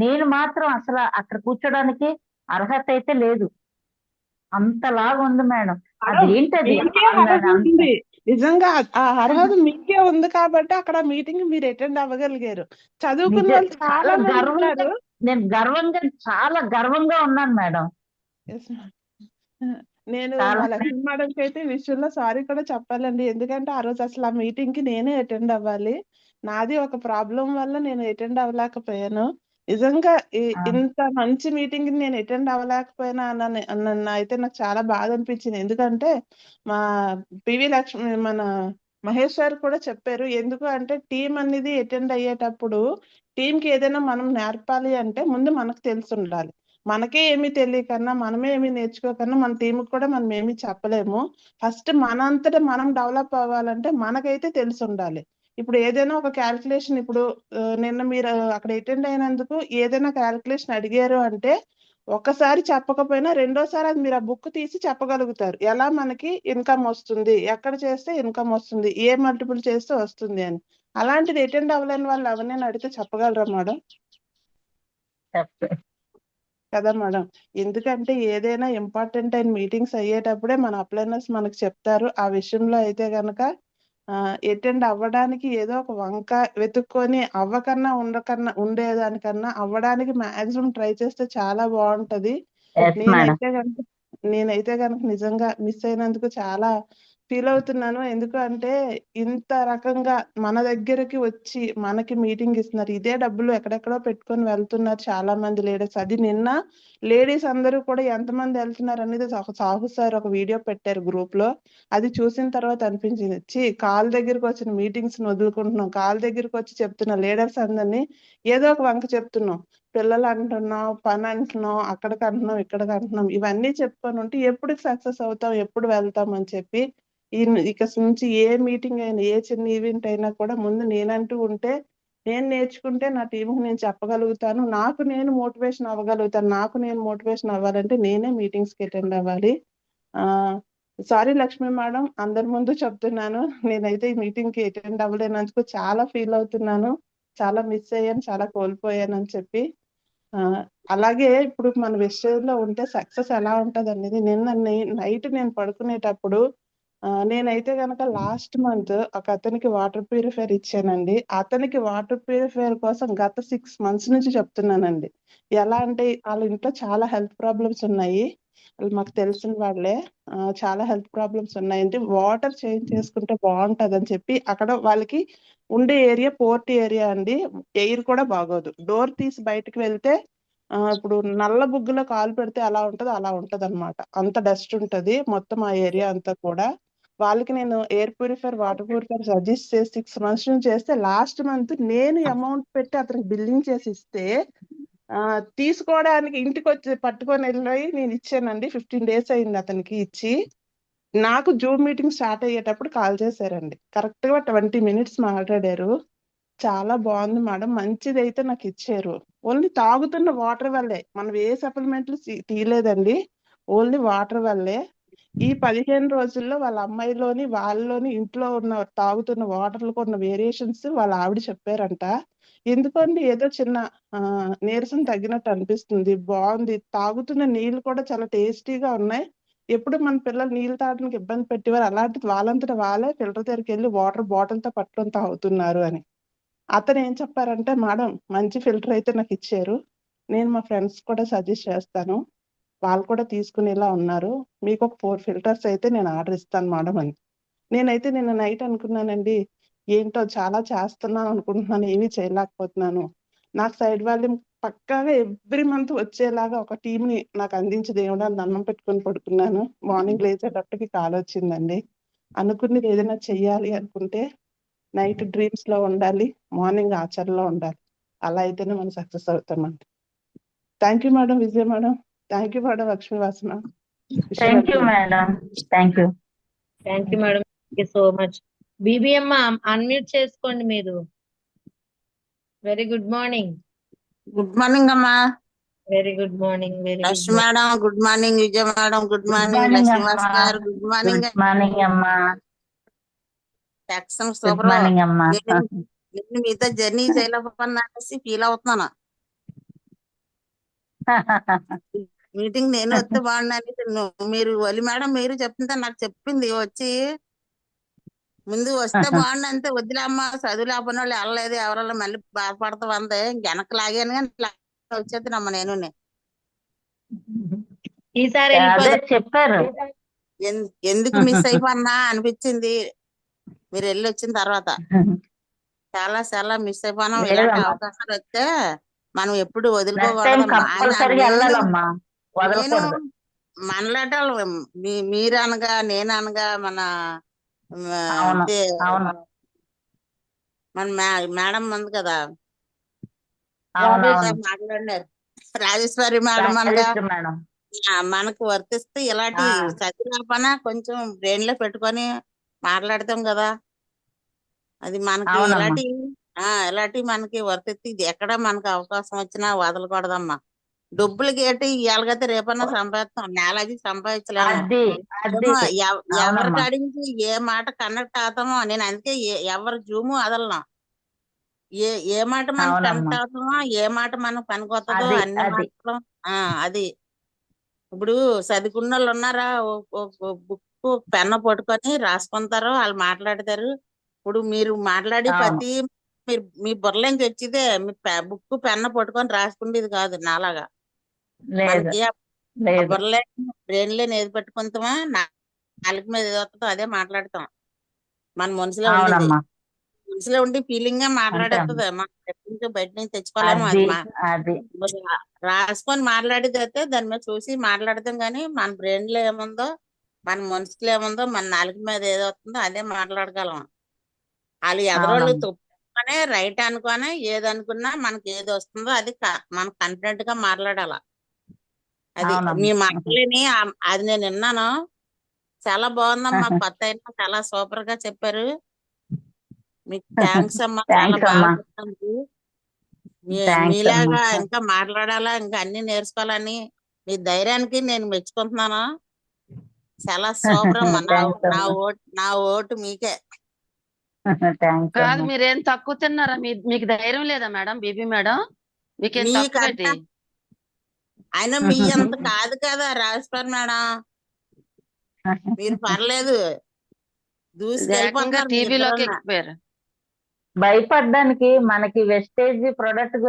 నేను మాత్రం అసలు అక్కడ కూర్చోడానికి అర్హత అయితే లేదు. అంతలాగా ఉంది మేడం. అది ఏంటది మీకే అర్హత ఉంది. నిజంగా ఆ అర్హత మీకే ఉంది కాబట్టి అక్కడ మీటింగ్ మీరు అటెండ్ అవ్వగలిగారు. చదువుకున్న వాళ్ళు చాలా మంది గర్వంగా ఉన్నారు. నేను చాలా గర్వంగా ఉన్నాను మేడం. Yes madam. నేను చాలా మా లక్ష్మీ మేడంకి అయితే ఈ విషయంలో సారీ కూడా చెప్పాలండి. ఎందుకంటే ఆ రోజు అసలు ఆ మీటింగ్ కి నేనే అటెండ్ అవ్వాలి. నాది ఒక ప్రాబ్లం వల్ల నేను అటెండ్ అవ్వలేకపోయాను. నిజంగా ఇంత మంచి మీటింగ్ నేను అటెండ్ అవ్వలేకపోయినా అన్న అయితే నాకు చాలా బాధ అనిపించింది. ఎందుకంటే మా మన మహేష్ సార్ కూడా చెప్పారు. ఎందుకు అంటే టీం అనేది అటెండ్ అయ్యేటప్పుడు టీం కి ఏదైనా మనం నేర్పాలి అంటే ముందు మనకు తెలిసి ఉండాలి. మనకే ఏమీ తెలియకన్నా మనమే ఏమీ నేర్చుకోకన్నా మన టీంకి కూడా మనం ఏమీ చెప్పలేము. ఫస్ట్ మనంతటా మనం డెవలప్ అవ్వాలంటే మనకైతే తెలిసి ఉండాలి. ఇప్పుడు ఏదైనా ఒక క్యాలిక్యులేషన్ ఇప్పుడు నిన్న మీరు అక్కడ అటెండ్ అయినందుకు ఏదైనా క్యాలిక్యులేషన్ అడిగారు అంటే ఒకసారి చెప్పకపోయినా రెండోసారి అది మీరు ఆ బుక్ తీసి చెప్పగలుగుతారు. ఎలా మనకి ఇన్కమ్ వస్తుంది, ఎక్కడ చేస్తే ఇన్కమ్ వస్తుంది, ఏ మల్టిపుల్ చేస్తే వస్తుంది అని. అలాంటిది అటెండ్ అవ్వలేని వాళ్ళు ఎవరినైనా అడిగితే చెప్పగలరా మేడం? కదా మేడం. ఎందుకంటే ఏదైనా ఇంపార్టెంట్ అయిన మీటింగ్స్ అయ్యేటప్పుడే మన అప్లైనర్స్ మనకు చెప్తారు. ఆ విషయంలో అయితే గనక అటెండ్ అవ్వడానికి ఏదో ఒక వంక వెతుక్కొని అవ్వకన్నా ఉండేదానికన్నా అవ్వడానికి మాక్సిమం ట్రై చేస్తే చాలా బాగుంటది. నేనైతే గనక నిజంగా మిస్ అయినందుకు చాలా ఫీల్ అవుతున్నాను. ఎందుకంటే ఇంత రకంగా మన దగ్గరికి వచ్చి మనకి మీటింగ్ ఇస్తున్నారు. ఇదే డబ్బులు ఎక్కడెక్కడో పెట్టుకొని వెళ్తున్నారు చాలా మంది లేడీస్. అది నిన్న లేడీస్ అందరూ కూడా ఎంతమంది వెళ్తున్నారు అనేది సాహు సార్ ఒక వీడియో పెట్టారు గ్రూప్ లో. అది చూసిన తర్వాత అనిపించింది కాల్ దగ్గరికి వచ్చిన మీటింగ్స్ వదులుకుంటున్నాం, కాల్ దగ్గరికి వచ్చి చెప్తున్న లీడర్స్ అందరినీ ఏదో ఒక వంక చెప్తున్నాం. పిల్లలు అంటున్నాం, పని అంటున్నాం, అక్కడికి అంటున్నాం, ఇక్కడికి అంటున్నాం. ఇవన్నీ చెప్పుకొని ఉంటే ఎప్పుడు సక్సెస్ అవుతాం, ఎప్పుడు వెళ్తాం అని చెప్పి ఇక నుంచి ఏ మీటింగ్ అయినా ఏ చిన్న ఈవెంట్ అయినా కూడా ముందు నేనంటూ ఉంటే నేను నేర్చుకుంటే నా టీంకి నేను చెప్పగలుగుతాను. నాకు నేను మోటివేషన్ అవ్వగలుగుతాను. నాకు నేను మోటివేషన్ అవ్వాలంటే నేనే మీటింగ్స్కి అటెండ్ అవ్వాలి. సారీ లక్ష్మి మేడం, అందరి ముందు చెప్తున్నాను. నేనైతే ఈ మీటింగ్ కి అటెండ్ అవ్వలేనందుకు చాలా ఫీల్ అవుతున్నాను. చాలా మిస్ అయ్యాను, చాలా కోల్పోయాను అని చెప్పి. అలాగే ఇప్పుడు మన విషయంలో ఉంటే సక్సెస్ ఎలా ఉంటది అనేది నిన్న నైట్ నేను పడుకునేటప్పుడు నేనైతే గనక లాస్ట్ మంత్ ఒక అతనికి వాటర్ ప్యూరిఫైర్ ఇచ్చానండి. అతనికి వాటర్ ప్యూరిఫైర్ కోసం గత 6 months నుంచి చెప్తున్నానండి. ఎలా అంటే వాళ్ళ ఇంట్లో చాలా హెల్త్ ప్రాబ్లమ్స్ ఉన్నాయి. వాళ్ళు మాకు తెలిసిన వాళ్ళే. చాలా హెల్త్ ప్రాబ్లమ్స్ ఉన్నాయండి. వాటర్ చేంజ్ చేసుకుంటే బాగుంటదని చెప్పి అక్కడ వాళ్ళకి ఉండే ఏరియా పోర్ట్ ఏరియా అండి. ఎయిర్ కూడా బాగోదు. డోర్ తీసి బయటకు వెళ్తే ఇప్పుడు నల్ల బుగ్గులో కాలు పెడితే అలా ఉంటది, అలా ఉంటది అనమాట. అంత డస్ట్ ఉంటది మొత్తం ఆ ఏరియా అంతా కూడా. వాళ్ళకి నేను air purifier, water purifier suggest చేసి 6 months నుంచి చేస్తే లాస్ట్ మంత్ నేను అమౌంట్ పెట్టి అతనికి బిల్లింగ్ చేసి ఇస్తే తీసుకోవడానికి ఇంటికి వచ్చి పట్టుకొని వెళ్ళి నేను ఇచ్చానండి. 15 days అయింది అతనికి ఇచ్చి. నాకు జూమ్ మీటింగ్ స్టార్ట్ అయ్యేటప్పుడు కాల్ చేశారండి. కరెక్ట్ గా 20 minutes మాట్లాడారు. చాలా బాగుంది మేడం, మంచిది అయితే నాకు ఇచ్చారు. ఓన్లీ తాగుతున్న వాటర్ వల్లే, మనం ఏ సప్లిమెంట్లు తీయలేదండి. ఓన్లీ వాటర్ వల్లే ఈ 15 రోజుల్లో వాళ్ళ అమ్మాయిలోని వాళ్ళలోని ఇంట్లో ఉన్న తాగుతున్న వాటర్లకు ఉన్న వేరియేషన్స్ వాళ్ళ ఆవిడ చెప్పారంట. ఎందుకండి ఏదో చిన్న నీరసం తగ్గినట్టు అనిపిస్తుంది, బాగుంది, తాగుతున్న నీళ్లు కూడా చాలా టేస్టీగా ఉన్నాయి. ఎప్పుడు మన పిల్లలు నీళ్లు తాగడానికి ఇబ్బంది పెట్టేవారు, అలాంటిది వాళ్ళంతటా వాళ్ళే ఫిల్టర్ దగ్గరికి వెళ్ళి వాటర్ బాటిల్తో పట్టుకొని తాగుతున్నారు అని. అతను ఏం చెప్పారంటే, మేడం మంచి ఫిల్టర్ అయితే నాకు ఇచ్చారు, నేను మా ఫ్రెండ్స్ కూడా సజెస్ట్ చేస్తాను, వాళ్ళు కూడా తీసుకునేలా ఉన్నారు, మీకు ఒక 4 filters అయితే నేను ఆర్డర్ ఇస్తాను మేడం అని. నేనైతే నిన్న నైట్ అనుకున్నానండి, ఏంటో చాలా చేస్తున్నాను అనుకుంటున్నాను, ఏమీ చేయలేకపోతున్నాను. నాకు సైడ్ వాల్యూమ్ పక్కాగా ఎవ్రీ మంత్ వచ్చేలాగా ఒక టీంని నాకు అందించి దేవుడా దండం పెట్టుకొని పడుకున్నాను. మార్నింగ్ లేచేటప్పటికి కాల్ వచ్చిందండి. అనుకున్నది ఏదైనా చెయ్యాలి అనుకుంటే నైట్ డ్రీమ్స్ లో ఉండాలి, మార్నింగ్ ఆచరణలో ఉండాలి. అలా అయితేనే మనం సక్సెస్ అవుతామండి. Thank you madam Vijaya madam. Thank you madam Lakshmivasa madam. Thank you madam. Thank you. Thank you madam. Thank you so much. BBM unmute చేసుకోండి మీరు. Very good morning. Good morning అమ్మా. Very good morning. Very good Lakshmi madam good morning. Vijaya madam good good morning. Morning Lakshmivas అమ్మా. Garu good morning. Good morning అమ్మా. Exam good super. Morning అమ్మా. నేను మీతో journey చేయలేకపోతున్నా అనేసి feel అవుతున్నాను. మీటింగ్ నేను వస్తే బాగుండని మీరు వలి మేడం మీరు చెప్తుంటే నాకు చెప్పింది వచ్చి ముందు వస్తే బాగుండు అంతే, వద్దులేమ్మా చదువు లేకపోయిన వాళ్ళు వెళ్ళలేదు ఎవరన్నా మళ్ళీ బాధపడతావు అంతే. వెనక్కి లాగాను కానీ వచ్చేద్దానమ్మా నేను. ఈసారి అదే చెప్పారు. ఎందుకు మిస్ అయిపోన్నా అనిపించింది మీరు వెళ్ళి వచ్చిన తర్వాత. చాలా చాలా మిస్ అయిపోయినాం. ఇలాంటి అవకాశాలు వస్తే మనం ఎప్పుడు వదులుకోకూడదమ్మా. నేను మనలాట మీరు అనగా నేను అనగా మన మన మేడం ఉంది కదా మాట్లాడినారు రాజేశ్వరి మేడం అనగా మనకు వర్తిస్తే ఇలాంటి చదివిన కొంచెం బ్రెయిన్ లో పెట్టుకొని మాట్లాడతాం కదా, అది మనకి ఇలాంటి మనకి వర్తిస్తే ఇది ఎక్కడ మనకు అవకాశం వచ్చినా వదలకూడదమ్మా. డబ్బులకి ఏంటి ఇవాళకైతే రేపన్నా సంపాదిస్తాం, నేలది సంపాదించలేము. ఎవరికి అడిగి ఏ మాట కనెక్ట్ అవుతామో నేను అందుకే ఎవరి జూము వదలను. ఏ మాట మనం కనెక్ట్ అవుతామో ఏ మాట మనం పనికొస్తుందో అన్ని మాటలు అది. ఇప్పుడు చదువుకున్న వాళ్ళు ఉన్నారా, బుక్ పెన్న పట్టుకొని రాసుకుంటారు, వాళ్ళు మాట్లాడతారు. ఇప్పుడు మీరు మాట్లాడి ప్రతి మీరు మీ బుర్రలోంచి వచ్చిదే మీ బుక్ పెన్న పట్టుకొని రాసుకుండేది కాదు నాలాగా. మనకి బుర్రలే బ్రెయిన్ లేని ఏది పెట్టుకుంటామా నాలుగు మీద ఏది వస్తుందో అదే మాట్లాడతాం. మన మనసులో ఉండేది మనసులో ఉండి ఫీలింగ్ గా మాట్లాడేస్తుంది. మనం బయట నుంచి తెచ్చుకోలేము. అది రాసుకొని మాట్లాడేది అయితే దాని మీద చూసి మాట్లాడతాం. కానీ మన బ్రెయిన్ లో ఏముందో మన మనసులో ఏముందో మన నాలుగు మీద ఏది వస్తుందో అదే మాట్లాడగలం. వాళ్ళు ఎదరోళ్ళు తప్పునే రైట్ అనుకోనే ఏదనుకున్నా మనకి ఏది వస్తుందో అది మనం కాన్ఫిడెంట్ గా మాట్లాడాల. అది మీ మాటలేని అది నేను విన్నాను. చాలా బాగుందమ్మా. కొత్త అయినా చాలా సూపర్ గా చెప్పారు. మీకు థ్యాంక్స్ అమ్మా. చాలా బాగా చెప్తాను. మీలాగా ఇంకా మాట్లాడాలా, ఇంకా అన్ని నేర్చుకోవాలని మీ ధైర్యానికి నేను మెచ్చుకుంటున్నాను. చాలా సూపర్ అమ్మా. థ్యాంక్స్ అమ్మా. నా ఓటు మీకే. థ్యాంక్స్ కాదు అమ్మా. మీరేం తక్కువ తిన్నారా? మీకు ధైర్యం లేదా మేడం? బీబీ మేడం మీకేం తక్కువ మీకంట పెట్టి ఆయన మీ అంత కాదు కదా రాజేశ్వర్ మేడం. మీరు పర్లేదు ఏకంగా దూసుకెళ్ళిపోతున్నారు మీ టీవీలోకి ఇద్దరున్న. ఎక్కిపోయారు. భయపడడానికి మనకి వెస్టేజ్ ప్రొడక్ట్ గురించి